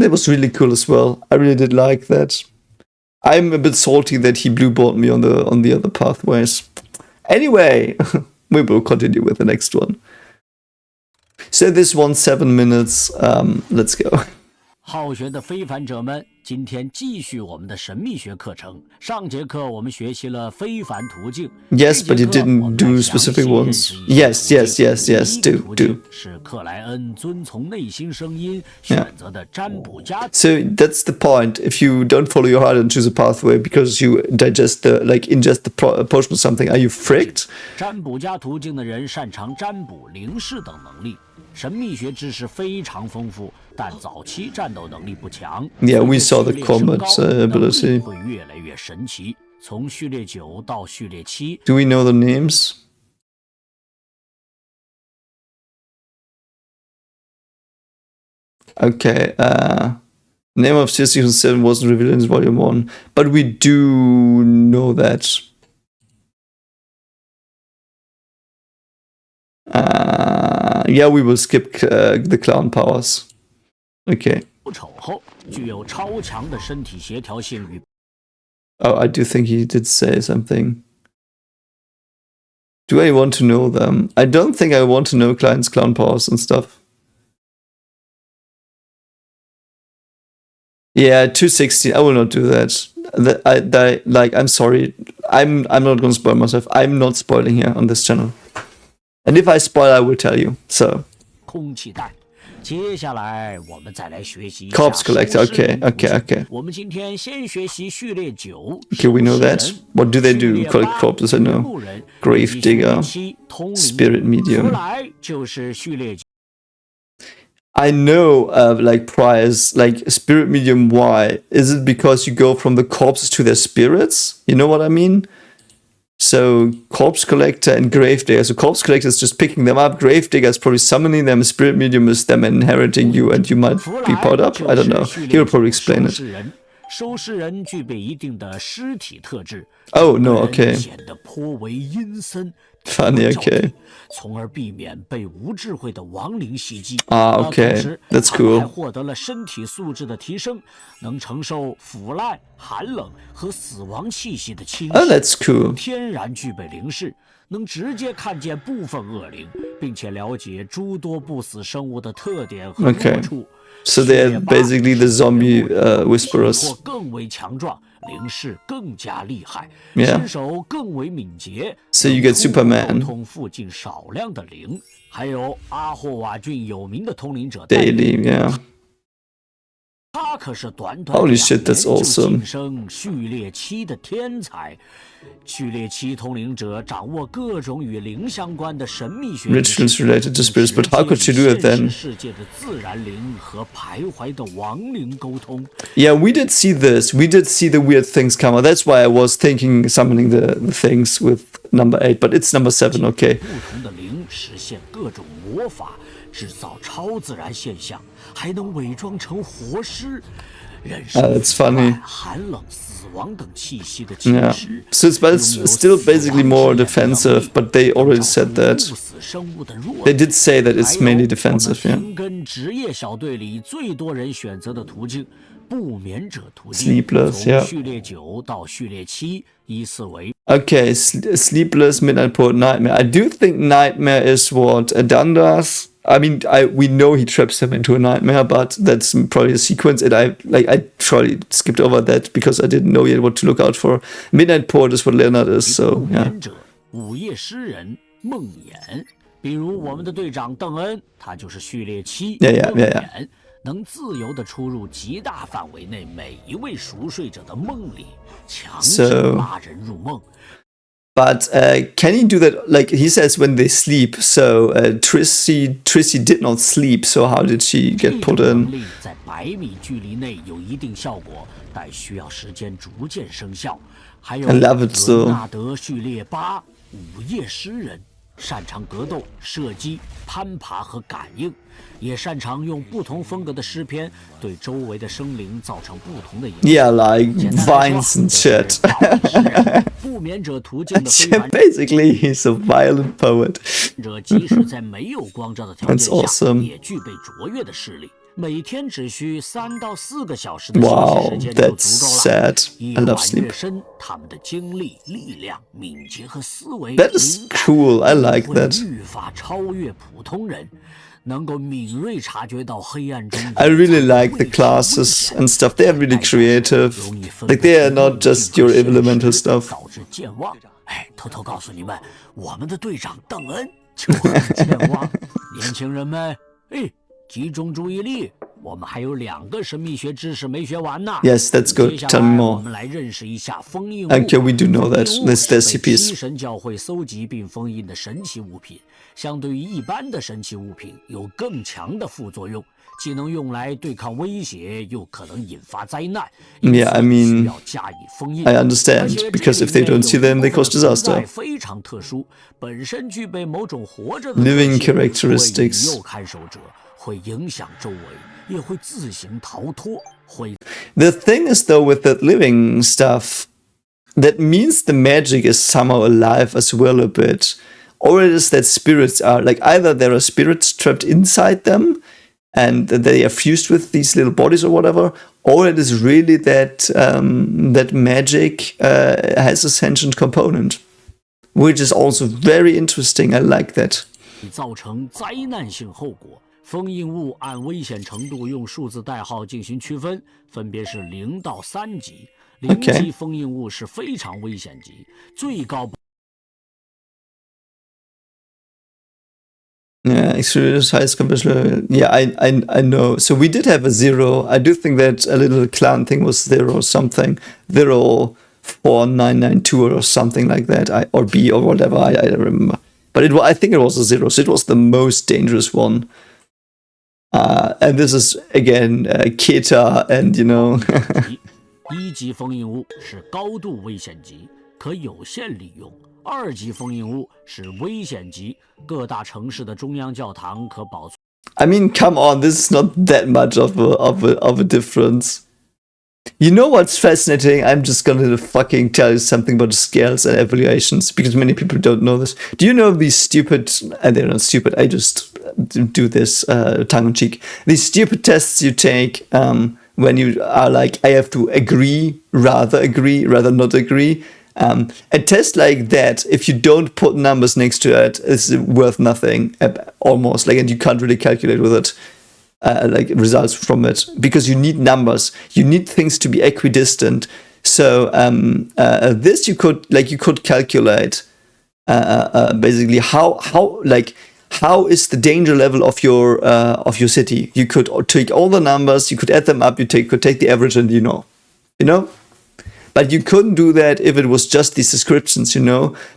A: that was really cool as well. I really did like that. I'm a bit salty that he blue-balled me on the other pathways. Anyway, we will continue with the next one. So this one 7 minutes. Let's go.
D: 好学的非凡者们，今天继续我们的神秘学课程。上节课我们学习了非凡途径。
A: Yes, but you didn't do specific ones. Yes. Do.
D: 是克莱恩遵从内心声音选择的占卜家。
A: So that's the point. If you don't follow your heart and choose a pathway because you ingest the portion of something, are you fricked?
D: 占卜家途径的人擅长占卜、灵视等能力。神秘学知识非常丰富，但早期战斗能力不强。
A: Yeah, we saw the combat ability.
D: 会越来越神奇。从序列9到序列7。
A: Do we know the names? Okay. Name of Season 7 wasn't revealed in Volume 1, but we do know that. Yeah, we will skip the clown powers. Okay. Oh, I do think he did say something. Do I want to know them? I don't think I want to know Klein's clown powers and stuff. Yeah, 216. I will not do that. I'm sorry. I'm not going to spoil myself. I'm not spoiling here on this channel. And if I spoil, I will tell you. So.
D: Corpse
A: Collector. Okay. Okay, we know that. What do they do? Collect corpses, I know. Grave Digger. Spirit Medium. I know, priors, Spirit Medium, why? Is it because you go from the corpses to their spirits? You know what I mean? So, Corpse Collector and Grave Digger. So, Corpse Collector is just picking them up. Grave Digger is probably summoning them. Spirit Medium is them inheriting you and you might be powered up. I don't know. He'll probably explain it. Oh, no, okay. Funny, okay. Okay, that's cool. Oh, that's cool. Okay. So they're basically the zombie whisperers. Yeah. So you get Superman. Daily, yeah. Holy shit, that's awesome. Rituals related to spirits, but how could she do it then? Yeah, we did see this. We did see the weird things come out. That's why I was thinking summoning the things with number 8, but it's number 7, okay. That's funny. Yeah. So it's still basically more defensive, but they already said that. They did say that it's mainly defensive, yeah. Sleepless, yeah. Okay, Sleepless, Midnight Poet, Nightmare. I do think Nightmare is what Adan does. I mean, we know he traps him into a nightmare, but that's probably a sequence. And I probably skipped over that because I didn't know yet what to look out for. Midnight Poet is what Leonard is, so yeah. Yeah.
D: 能自由地出入极大范围内每一位熟睡者的梦里，强行拉人入梦。
A: But can he do that? Like he says, when they sleep. So Trissy did not sleep. So how did she get put in?
D: 在100米距离内有一定效果，但需要时间逐渐生效。还有
A: 勒
D: 纳德序列8午夜诗人，擅长格斗、射击、攀爬和感应。 也擅长用不同风格的诗篇对周围的生灵造成不同的影响。
A: Yeah, like vines and shit. Basically, he's a violent poet. That's awesome. Wow, that's sad. I love sleep. That is cool. I like that. I really like the classes and stuff. They are really creative. Like they are not just your elemental stuff.
D: 偷偷告诉你们，我们的队长邓恩就很健忘。年轻人们，集中注意力，我们还有2个神秘学知识没学完呢。
A: Yes, that's good. Tell me more.
D: 我们来认识一下封印物。
A: Okay, we do know that. This the CPs.
D: 西神教会搜集并封印的神奇物品，相对于一般的神奇物品，有更强的副作用。 既能用来对抗威胁，又可能引发灾难。
A: Yeah, I mean, I understand because if they don't see them, they cause disaster.
D: 非常特殊，本身具备某种活着的
A: living characteristics.
D: 诱看守者，会影响周围，也会自行逃脱。
A: The thing is, though, with that living stuff, that means the magic is somehow alive as well a bit, or it is that spirits are like either there are spirits trapped inside them. And they are fused with these little bodies or whatever, or it is really that that magic has a sentient component, which is also very interesting. I like that.
D: 造成灾难性后果。封印物按危险程度用数字代号进行区分，分别是0到3级。0级封印物是非常危险级，最高。
A: Yeah, experience highest competition. Yeah, I know. So we did have a 0. I do think that a little clan thing was 0 or something. 04992 or something like that. Or B or whatever. I don't remember. But I think it was a 0. So it was the most dangerous one. And this is again Keta and you know.
D: 1级封印物是高度危险级，可有限利用。 2级封印物是危险级，各大城市的中央教堂可保存。
A: I mean, come on, this is not that much of a difference. You know what's fascinating? I'm just gonna fucking tell you something about the scales and evaluations because many people don't know this. Do you know these stupid? And they're not stupid. I just do this tongue in cheek. These stupid tests you take when you are like, I have to agree, rather not agree. A test like that, if you don't put numbers next to it, is worth nothing, almost. Like, and you can't really calculate with it, like results from it, because you need numbers. You need things to be equidistant. So this you could calculate basically how is the danger level of your city. You could take all the numbers, you could add them up, could take the average, and you know. But you couldn't do that if it was just these descriptions,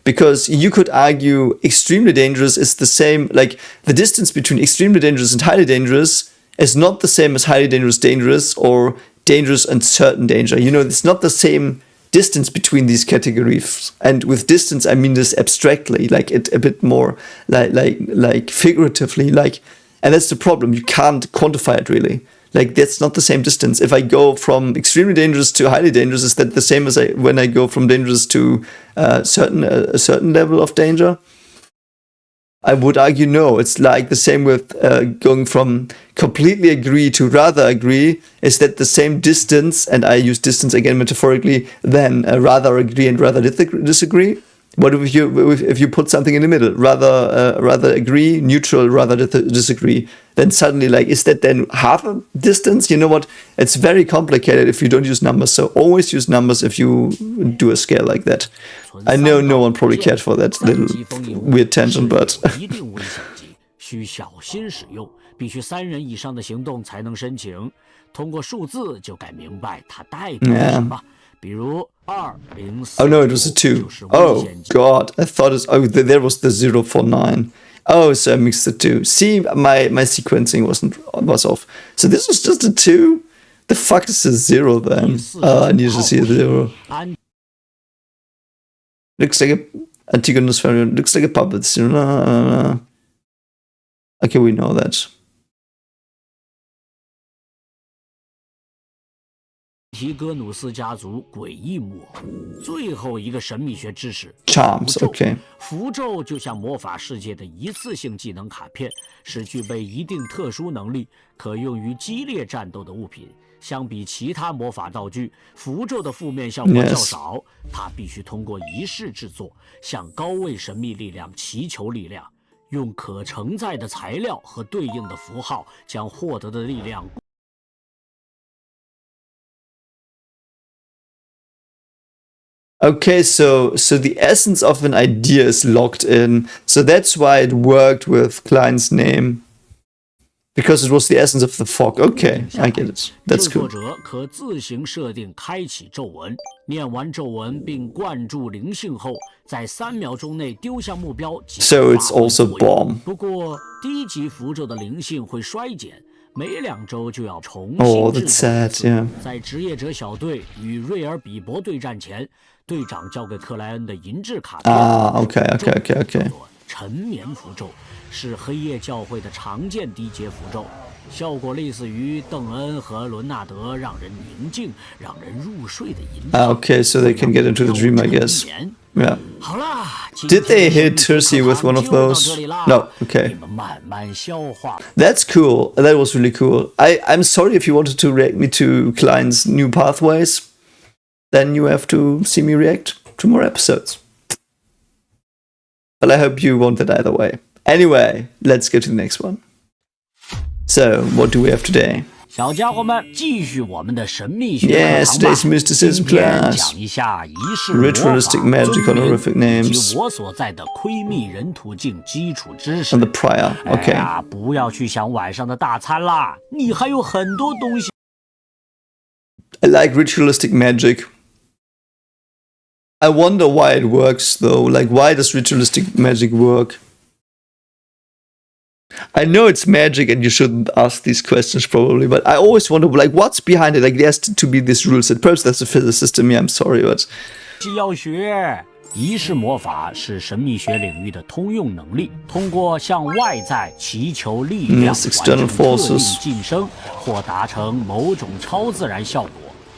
A: because you could argue extremely dangerous is the same, like the distance between extremely dangerous and highly dangerous is not the same as highly dangerous, or dangerous and certain danger. It's not the same distance between these categories. And with distance, I mean this abstractly, like it a bit more like figuratively, and that's the problem. You can't quantify it really. Like, that's not the same distance. If I go from extremely dangerous to highly dangerous, is that the same as when I go from dangerous to a certain level of danger? I would argue no. It's like the same with going from completely agree to rather agree. Is that the same distance? And I use distance again metaphorically, than rather agree and rather disagree? What if you put something in the middle? Rather agree, neutral, rather disagree. Then suddenly, is that then half a distance? You know what? It's very complicated if you don't use numbers. So always use numbers if you do a scale like that. I know no one probably cared for that little weird tangent, but
D: 需小心使用，必须3人以上的行动才能申请。通过数字就该明白它代表什么。比如204。
A: Oh no, it was a 2. Oh god, I thought there was the 049. Oh, so I mixed the 2. See, my sequencing was off. So this was just a 2. The fuck is a 0 then? I need to see a 0. Looks like a Antigonus variant. Looks like a puppet. Okay, we know that.
D: 提戈努斯家族诡异魔物，最后一个神秘学知识
A: Charms, OK。
D: 符咒就像魔法世界的一次性技能卡片，是具备一定特殊能力，可用于激烈战斗的物品。相比其他魔法道具，符咒的负面效果较少，它必须通过仪式制作，向高位神秘力量祈求力量。用可承载的材料和对应的符号将获得的力量。
A: Okay, so the essence of an idea is locked in. So that's why it worked with Klein's name. Because it was the essence of the fog. Okay, I get it. That's cool.
D: 制作者可自行设定开启咒文，念完咒文并灌注灵性后，在3秒钟内丢向目标。
A: So it's also bomb.
D: 不过低级符咒的灵性会衰减，每2周就要重新制作。
A: that's sad, yeah.
D: 在职业者小队与瑞尔比伯对战前，队长交给克莱恩的银质卡片。
A: Okay.
D: 沉眠符咒是黑夜教会的常见低阶符咒，效果类似于邓恩和伦纳德让人宁静、让人入睡的引导。
A: Okay, so they can get into the dream, I guess. Yeah.
D: 好啦
A: Did they hit Tercy with one of those? No. Okay.
D: 你们慢慢消化。
A: That's cool. That was really cool. I'm sorry if you wanted to react me to Klein's new pathways. Then you have to see me react to more episodes. But I hope you want it either way. Anyway, let's go to the next one. So, what do we have today?
D: 小家伙们，继续我们的神秘学
A: Yes, today's Mysticism class.
D: 讲一下仪式魔法、
A: Ritualistic magic honorific
D: 以
A: names.
D: 及我所在的窥秘人途径基础知识。
A: And the prior.
D: 哎
A: Okay.
D: 呀，不要去想晚上的大餐啦，你还有很多东西。
A: I like ritualistic magic. I wonder why it works though. Like, why does ritualistic magic work? I know it's magic and you shouldn't ask these questions probably, but I always wonder, like, what's behind it? Like, there has to be this rule set. Perhaps that's a physicist in me, I'm sorry, but...
D: 要学仪式魔法是神秘学领域的通用能力，通过向外在祈求力量，
A: Yes, external
D: 完成特定
A: forces.
D: 晋升或达成某种超自然效果。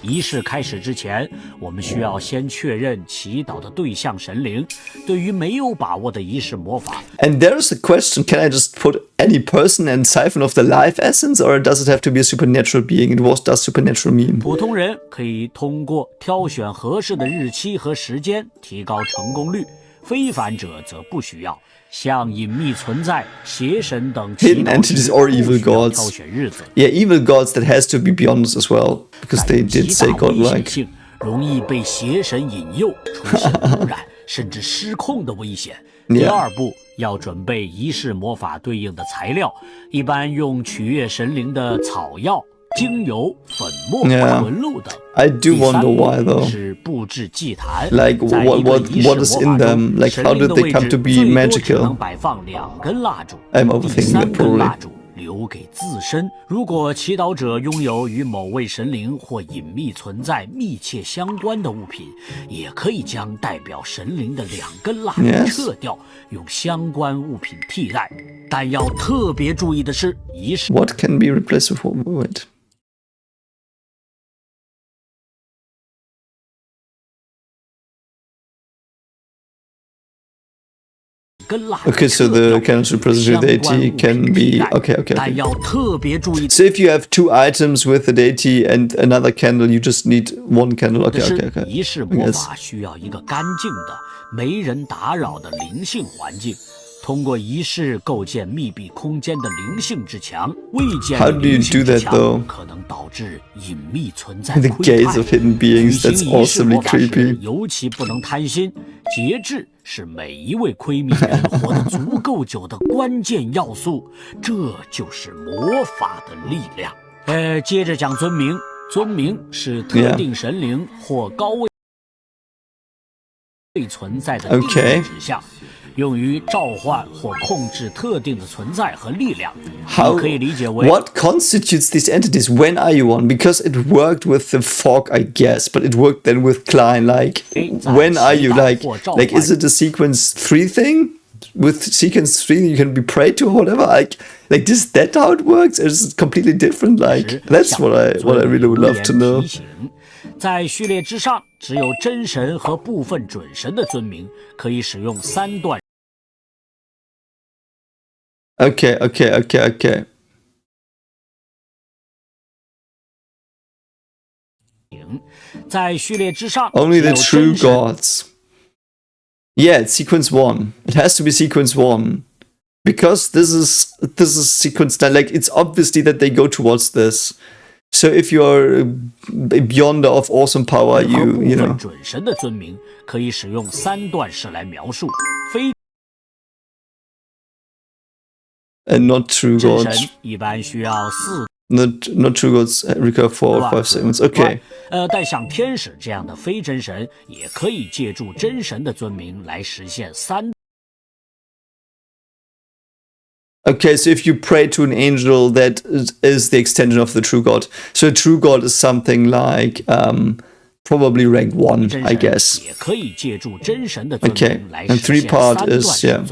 D: 仪式开始之前，我们需要先确认祈祷的对象神灵。对于没有把握的仪式魔法，
A: And there is a question, can I just put any person and siphon off the life essence, or does it have to be a supernatural being? And what does supernatural mean?
D: 普通人可以通过挑选合适的日期和时间提高成功率，非凡者则不需要。像隐秘存在、邪神等祈
A: Hidden
D: 祷
A: entities or evil
D: 不需要
A: gods.
D: 挑选日子。
A: Yeah, evil gods, that has to be beyond us as well, because they did say
D: 极大危险
A: godlike.
D: 性，容易被邪神引诱，出现污染甚至失控的危险。第二步，要准备仪式魔法对应的材料，一般用取悦神灵的草药、精油、粉末、纯露等。
A: I do wonder why though.
D: 是布置祭坛。
A: Like, what is in them? Like, how did they come to be
D: 能
A: magical?
D: 摆放2根蜡烛。
A: I'm overthinking
D: 3
A: that
D: 根
A: probably.
D: 蜡烛留给自身。如果祈祷者拥有与某位神灵或隐秘存在密切相关的物品，也可以将代表神灵的2根蜡烛
A: Yes.
D: 撤掉，用相关物品替代。但要特别注意的是，仪式
A: What can be replaced with what? Wait. Okay, so the candles representing the deity can be... Okay.
D: 但要特别注意
A: So if you have 2 items with the deity and another candle, you just need 1 candle.
D: 的
A: Okay.
D: 是，仪
A: I
D: 式魔
A: guess.
D: 法需要一个干净的、没人打扰的灵性环境。通过仪式构建密闭空间的灵性之墙，未建
A: How
D: 的
A: do you
D: 灵性
A: do
D: 之
A: that,
D: 墙
A: though?
D: 可能导致隐秘存在
A: The
D: 窥
A: gaze
D: 探。
A: of hidden beings,
D: 举
A: that's
D: 行仪式
A: awesomely
D: 魔法时
A: creepy.
D: 尤其不能贪心，节制是每一位窥秘人活得足够久的关键要素，这就是魔法的力量。接着讲尊名，尊名是特定神灵或高位存在的地位指向。用于召唤或控制特定的存在和力量。
A: How?
D: 可以理解为
A: What constitutes these entities? When are you on? Because it worked with the fog, I guess, but it worked then with Klein. Like, when are you? Like, is it a sequence 3 thing? With sequence 3, you can be prayed to or whatever. Like, is that how it works? Or is it completely different? Like, that's what I really would love to know.
D: 在序列之上，只有真神和部分准神的尊名，可以使用3段。
A: Okay.
D: 在序列之上
A: Only the
D: 只有
A: true
D: 真神
A: gods. Yeah, it's sequence 1. It has to be sequence 1. because this is sequence time. Like it's obviously that they go towards this. So if you're beyonder of awesome power, you know.
D: 准神的尊名可以使用3段式来描述，非
A: And not true
D: 真
A: gods.
D: 神一般需要4。
A: Not true gods recur 4 or 5 seconds. Okay.
D: 但像天使这样的非真神，也可以借助真神的尊名来实现3。
A: Okay, so if you pray to an angel, that is the extension of the true god. So a true god is something like probably rank 1, I guess. Okay, and 3-part is, yeah.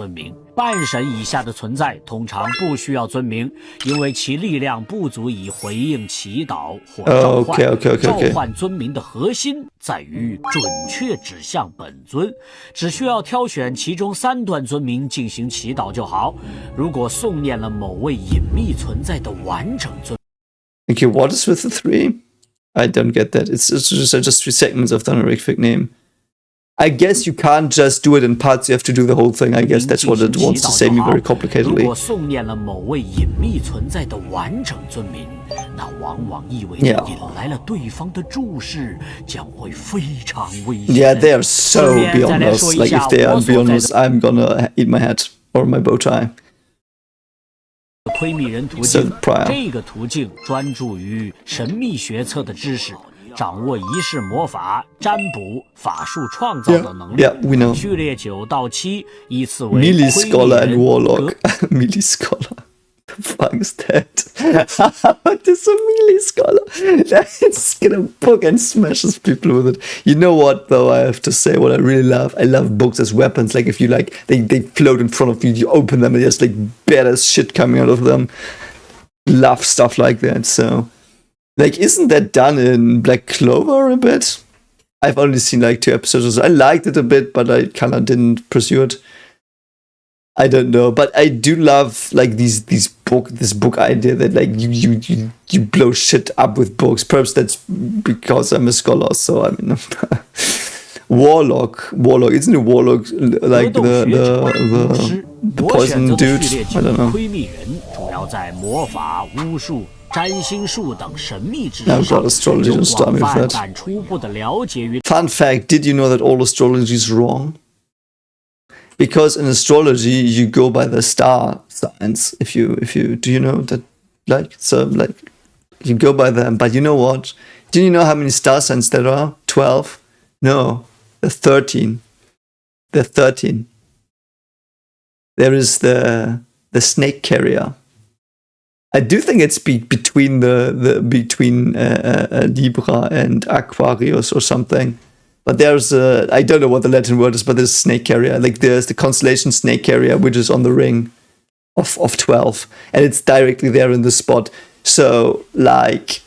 D: 半神以下的存在通常不需要尊名，因为其力量不足以回应祈祷或召唤。召唤尊名的核心在于准确指向本尊，只需要挑选其中3段尊名进行祈祷就好。如果诵念了某位隐秘存在的完整尊。
A: Okay, what is with the 3? I don't get that. It's just 3 segments of the honorific name. I guess you can't just do it in parts, you have to do the whole thing. I guess that's what it wants to say me very complicatedly.
D: 如果诵念了某位隐秘存在的完整尊名，那往往意味着引来了对方的注视，将会非常危险。
A: Yeah, they are so beyond us. Like if they are beyond us, I'm gonna eat my hat or my bow tie.
D: 窥秘人途径，这个途径专注于神秘学侧的知识。 掌握仪式魔法、占卜、法术创造的能力。
A: we know.
D: 序列9到7依次为
A: Melee Scholar and Warlock. Melee Scholar. The fuck is that? What is a Melee Scholar? Let's get a book and smashes people with it. You know what, though, I have to say what I really love? I love books as weapons. Like, if you like, they float in front of you, you open them, and there's like badass shit coming out of them. Love stuff like that, so... Like, isn't that done in Black Clover a bit? I've only seen like 2 episodes. I liked it a bit, but I kind of didn't pursue it. I don't know, but I do love like this book idea that like you blow shit up with books. Perhaps that's because I'm a scholar. So I mean, Warlock, isn't a Warlock like the poison dude? I don't know.
D: 占星术等神秘知识
A: I've got astrology to start me with that.
D: 但初步的了解与
A: Fun fact, did you know that all astrology is wrong? Because in astrology you go by the star signs. If you do you know that you go by them, but you know what? Do you know how many star signs there are? 12? No, there's 13. There's 13. There is the snake carrier. I do think it's between between Libra and Aquarius or something. But there's I don't know what the Latin word is, but there's snake carrier. Like there's the constellation snake carrier, which is on the ring of 12, and it's directly there in the spot. So like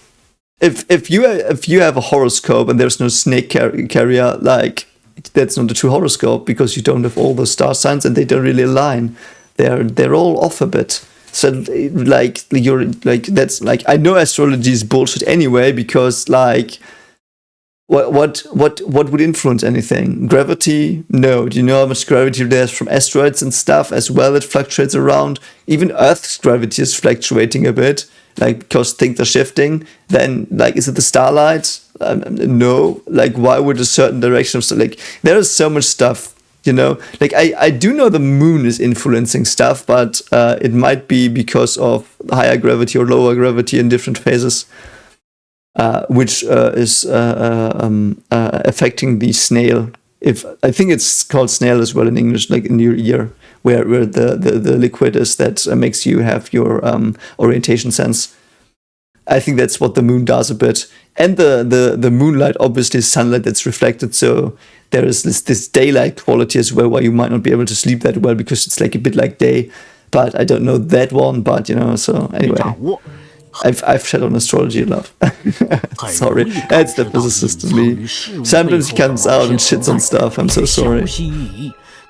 A: if you have a horoscope and there's no snake carrier, like that's not a true horoscope because you don't have all the star signs and they don't really align. They're all off a bit. So like you're like that's like I know astrology is bullshit anyway because like what would influence anything? Gravity? No. Do you know how much gravity there's from asteroids and stuff as well that fluctuates around? Even Earth's gravity is fluctuating a bit, like because things are shifting. Then like is it the starlight? No. Like why would a certain direction of like there is so much stuff. You know, like I do know the moon is influencing stuff, but it might be because of higher gravity or lower gravity in different phases, which is affecting the snail. If I think it's called snail as well in English, like in your ear, where the liquid is that makes you have your orientation sense. I think that's what the moon does a bit, and the moonlight obviously is sunlight that's reflected, so. There is this daylight quality as well, where you might not be able to sleep that well because it's like a bit like day. But I don't know that one. But you know, so anyway, I've shed on astrology a lot. Sorry, that's the physicist in me. Sometimes he comes out and shits on stuff. I'm so sorry.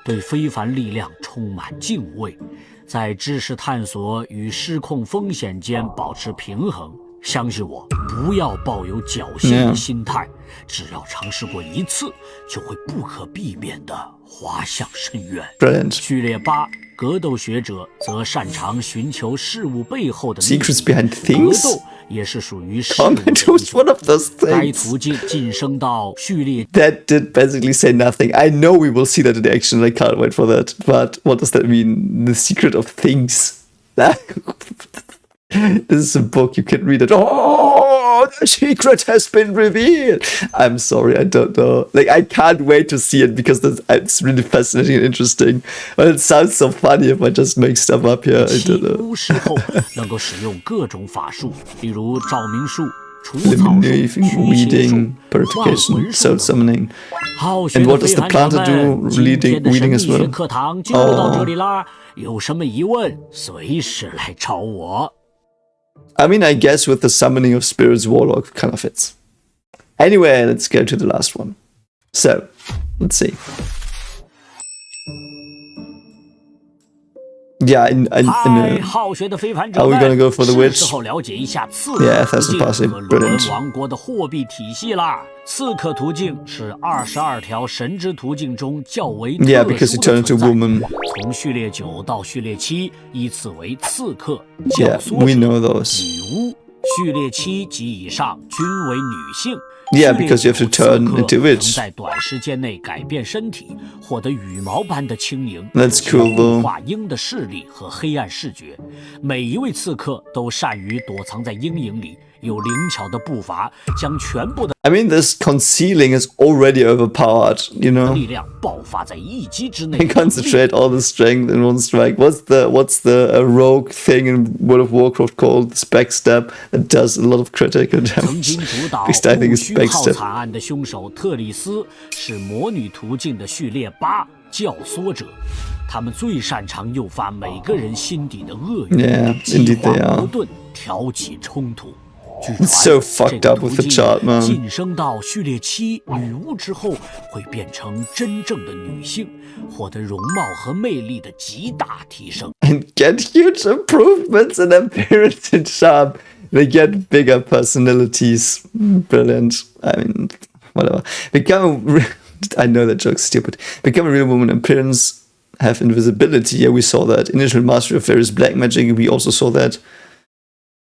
D: 对非凡力量充满敬畏，在知识探索与失控风险间保持平衡。相信我，不要抱有侥幸的心态。只要尝试过一次，就会不可避免地滑向深渊。
A: Brilliant.
D: 序列8，格斗学者则擅长寻求事物背后的秘密。
A: Secrets behind
D: 格
A: things?
D: 斗也是属于事物的
A: Comment
D: 英
A: was
D: 雄。
A: one of those
D: 该
A: things.
D: 途径晋升到序列
A: That did basically say nothing. I know we will see that in action. I can't wait for that. But what does that mean? The secret of things. This is a book, you can read it. Oh, the secret has been revealed. I'm sorry, I don't know. Like, I can't wait to see it because it's really fascinating and interesting. But it sounds so funny if I just make stuff up here. I don't know.
D: 巫师后能够使用各种法术，例如照明术、除草术、
A: Eliminating,
D: 驱邪术、
A: reading,
D: 唤
A: purification,
D: 魂术
A: soul
D: 等。
A: summoning.
D: 好学
A: And
D: 的
A: what does
D: 非
A: the
D: 凡
A: planter
D: 者们，
A: do?
D: 今天的
A: Reading
D: 神
A: as
D: 秘学
A: well.
D: 课堂就到这里啦。有什么疑问，随时来找我。
A: I mean, I guess with the summoning of spirits, warlock kind of fits. Anyway, let's go to the last one. So, let's see. Yeah, in
D: 好学的非凡者
A: Are we
D: 们，
A: gonna go for the
D: 是
A: witch?
D: 时候了解一下刺
A: Yeah,
D: 客
A: that's
D: 途径
A: impossible.
D: 和伦
A: Brilliant.
D: 王国的货币体系啦。刺客途径是22条神之途径中较为特
A: Yeah,
D: 殊
A: because you
D: 的
A: turn into
D: 存
A: a
D: 在。
A: woman.
D: 从序列9到序列7依次为刺客、
A: Yeah,
D: 教唆
A: we
D: 者、
A: know those.
D: 女巫。序列7及以上均为女性。
A: Yeah,
D: 序列
A: because you have to
D: 9
A: turn
D: 刺客
A: into
D: 能
A: witch.
D: 在短时间内改变身体，获得羽毛般的轻盈。
A: That's cool, though.
D: 化鹰的视力和黑暗视觉，每一位刺客都善于躲藏在阴影里，有灵巧的步伐，将全部的
A: I mean, this concealing is already overpowered, you know?
D: 力量爆发在一击之内
A: You。concentrate all the strength in one strike. What's the rogue thing in World of Warcraft called? This backstab that does a lot of critical
D: 曾
A: damage.
D: 经主导
A: Because I think
D: 戊
A: it's
D: 戌号
A: backstab.
D: 惨案的凶手特里斯是魔女途径的序列8教唆者，他们最擅长诱发每个人心底的恶欲，
A: Yeah,
D: 激
A: indeed
D: 化
A: they are.
D: 矛盾，挑起冲突。据
A: It's so
D: 传，
A: fucked
D: 这个
A: up
D: 途
A: with the
D: 径
A: chart, man.
D: 晋升到序列7女巫之后，会变成真正的女性，获得容貌和魅力的极大提升。
A: And get huge improvements in appearance and charm. They get bigger personalities. Brilliant. I mean, whatever. I know that joke's stupid. Become a real woman appearance, have invisibility. Yeah, we saw that. Initial mastery of various black magic. We also saw that.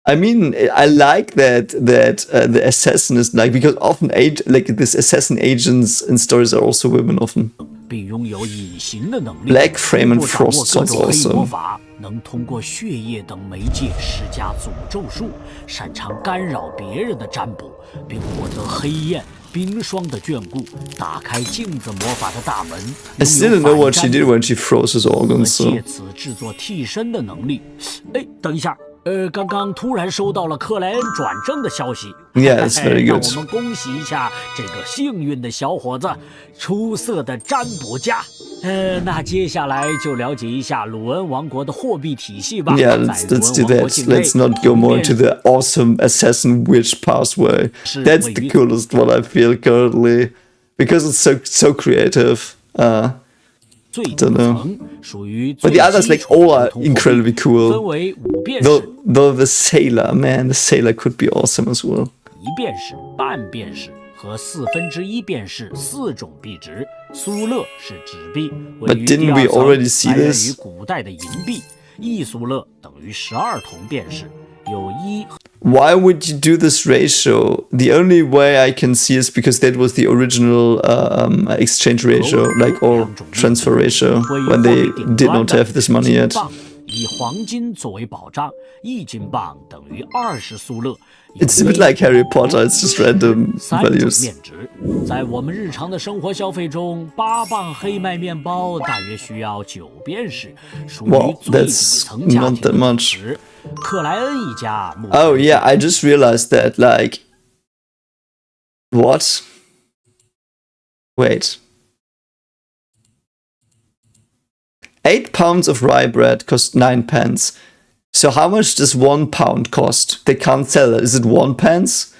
A: I mean, I like that the assassin is like, because often this assassin agents in stories are also women often.
D: 并拥有隐形的能力。
A: Black Frame and
D: 通过掌握
A: Frost
D: 各
A: sounds
D: 种黑
A: awesome.
D: 魔法，能通过血液等媒介施加诅咒术，擅长干扰别人的占卜，并获得黑焰、冰霜的眷顾，打开镜子魔法的大门。
A: I still don't know what she did when she froze his
D: 和
A: organs. So
D: 借此制作替身的能力。哎，等一下。刚刚突然收到了克莱恩转正的消息。
A: Yeah, it's very
D: 让
A: good.
D: 我们恭喜一下这个幸运的小伙子，出色的占卜家。那接下来就了解一下鲁恩王国的货币体系吧。
A: yeah, let's do that. Let's not go more into the awesome assassin witch pathway. That's the coolest one I feel currently, because it's so creative.
D: 最
A: don't know.
D: 层属于
A: But the others, like, all are
D: 最基础的
A: incredibly
D: 分
A: cool.
D: 为5便士、
A: Though the sailor, man, the sailor could be awesome as well.
D: 1便士、半便士和1/4便士4种币值。苏勒是纸币，位
A: But
D: 于
A: didn't
D: 第
A: we
D: 2层，
A: already see
D: 来源
A: this?
D: 于古代的银币。1苏勒等于12铜便士，有1
A: Why would you do this ratio? The only way I can see is because that was the original exchange ratio, like, or transfer ratio, when they did not have this money yet.
D: 以黄金作为保障，1金镑等于20苏勒。
A: It's a bit like Harry Potter, it's just random
D: 3种
A: values.
D: 面值，在我们日常的生活消费中，8磅黑麦面包大约需要9便士，属于
A: Wow,
D: 最底
A: that's
D: 层家
A: not
D: 庭的
A: that
D: 伙
A: much.
D: 食。克莱恩一家目
A: Oh yeah, I just realized that, like, what? Wait. 8 pounds of rye bread cost 9 pence. So how much does 1 pound cost? They can't sell it. Is it 1 pence?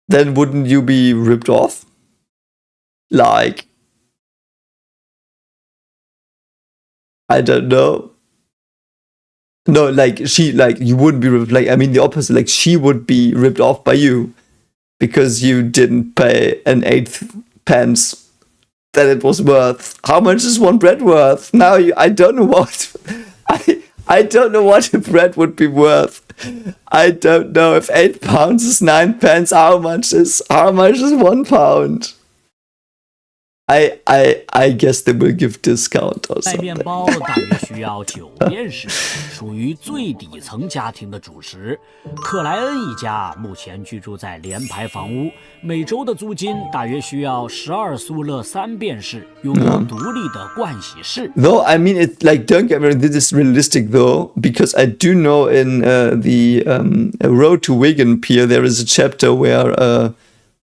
A: Then wouldn't you be ripped off? Like, I don't know. No, like, you wouldn't be ripped, like, I mean the opposite, like, she would be ripped off by you. because you didn't pay an 8 pence that it was worth. How much is one bread worth? Now I don't know what I don't know what a bread would be worth. I don't know if 8 pounds is 9 pence. How much is 1 pound? I guess they will give discount or
D: 卖
A: something.
D: 面包大约需要9便士，属于最底层家庭的主食。克莱恩一家目前居住在联排房屋，每周的租金大约需要12苏勒3便士，拥有独立的盥洗室。
A: Though I mean, it like don't get me wrong, this is realistic though, because I do know in the Road to Wigan pier there is a chapter where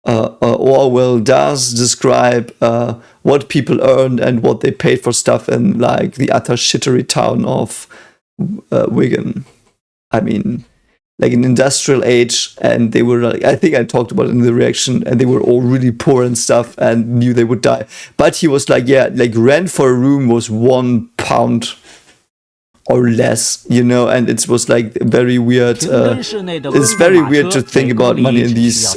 A: Orwell does describe what people earned and what they paid for stuff in like the utter shittery town of Wigan. I mean, like an industrial age, and they were like, I think I talked about it in the reaction, and they were all really poor and stuff and knew they would die. But he was like, yeah, like rent for a room was £1 or less, you know, and it was like very weird. It's very weird to think about money in these.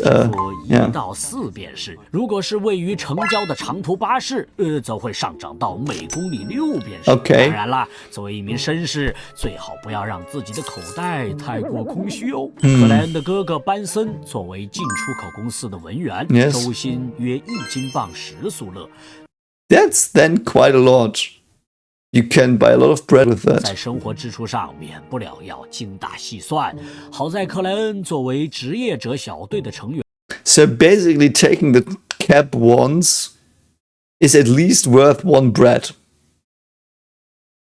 A: Yeah.
D: 到4便士，如果是位于城郊的长途巴士，则会上涨到每公里6便士。
A: Okay.
D: 当然啦，作为一名绅士，最好不要让自己的口袋太过空虚哦。克莱恩的哥哥班森作为进出口公司的文员，
A: Yes.
D: 周薪约1金镑10苏勒。
A: That's then quite a lot. You can buy a lot of bread with
D: 在
A: that.
D: 生活支出上免不了要精打细算。好在克莱恩作为职业者小队的成员。
A: So basically, taking the cab once is at least worth 1 bread.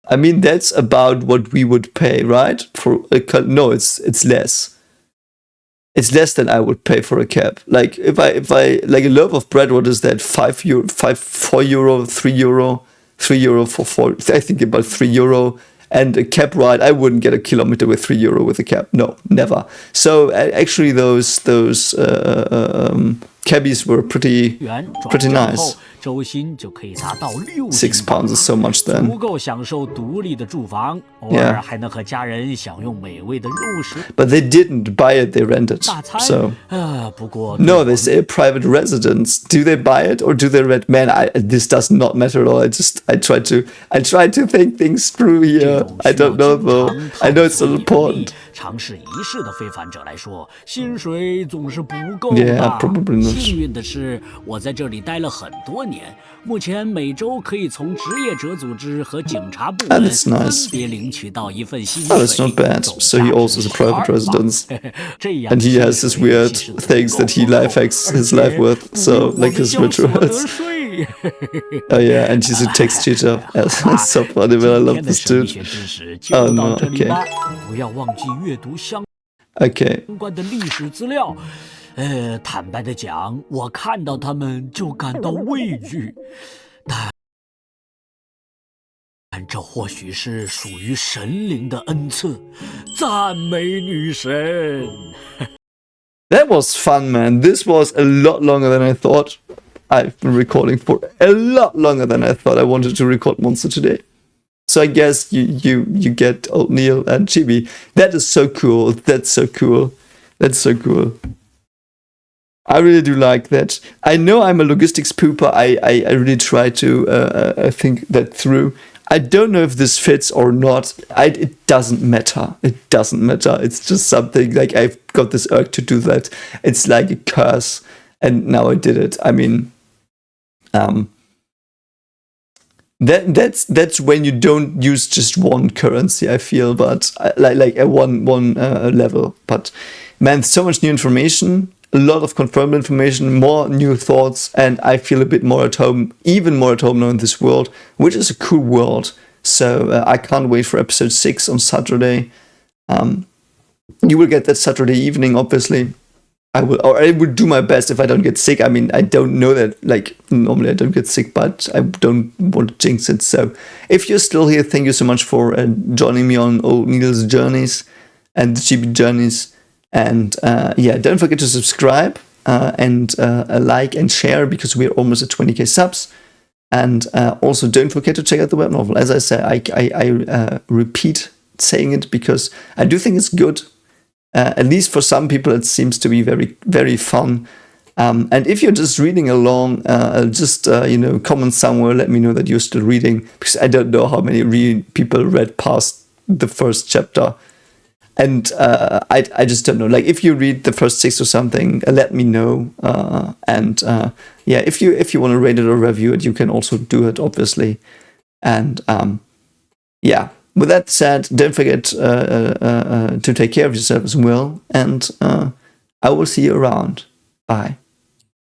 A: I mean, that's about what we would pay, right? For a no, it's less. It's less than I would pay for a cab. Like if I like a loaf of bread, what is that? €4, €3, €3 for 4. I think about €3. And a cab ride, I wouldn't get a kilometer with €3 with a cab. No, never. So actually, those cabbies were pretty nice.
D: 周薪就可以达到6
A: 6 pounds is so much then.
D: 足够享受独立的住房，偶尔还能和家人享用美味的肉食。
A: But they didn't buy it; they rented.
D: 大餐
A: So
D: 不过
A: no, they say a private residence. Do they buy it or do they rent? Man, this does not matter at all. I try to think things through here. I don't know though. I know it's not important.
D: 尝试一试的非凡者来说，薪水总是不够
A: Yeah, probably not.
D: 幸运的是，我在这里待了很多年，目前每周可以从职业者组织和警察部门
A: That's nice.
D: 分别领取到一份薪
A: Oh,
D: 水。
A: that's not bad. So he also is a private residence.
D: 这样
A: And he has his weird things that he life hacks his life with. So, like his rituals. Oh yeah, and he's a text cheater. It's so funny, but I love this dude. Oh no, okay.
D: 不要忘记阅读相
A: Okay.
D: 关的历史资料。坦白的讲，我看到他们就感到畏惧，但这或许是属于神灵的恩赐。赞美女神。
A: That was fun, man. This was a lot longer than I thought. I've been recording for a lot longer than I thought I wanted to record Monster today. So I guess you get Old Neil and Chibi. That is so cool. That's so cool. That's so cool. I really do like that. I know I'm a logistics pooper. I really try to think that through. I don't know if this fits or not. It doesn't matter. It doesn't matter. It's just something like I've got this urge to do that. It's like a curse. And now I did it. I mean, that's when you don't use just one currency, I feel, but like a one level. But man, so much new information, a lot of confirmed information, more new thoughts, and I feel a bit more at home, even more at home now in this world, which is a cool world. So I can't wait for episode 6 on Saturday. You will get that Saturday evening, obviously. I will do my best if I don't get sick. I mean, I don't know that, like, normally I don't get sick, but I don't want to jinx it. So if you're still here, thank you so much for joining me on Old Needle's journeys and the CHIBI journeys. And yeah, don't forget to subscribe and like and share, because we're almost at 20k subs. And also don't forget to check out the web novel. As I say, I repeat saying it because I do think it's good. At least for some people, it seems to be very, very fun. And if you're just reading along, comment somewhere, let me know that you're still reading, because I don't know how many people read past the first chapter. And I just don't know. Like, if you read the first 6 or something, let me know. If you want to rate it or review it, you can also do it, obviously. And with that said, don't forget to take care of yourself as well. And I will see you around. Bye.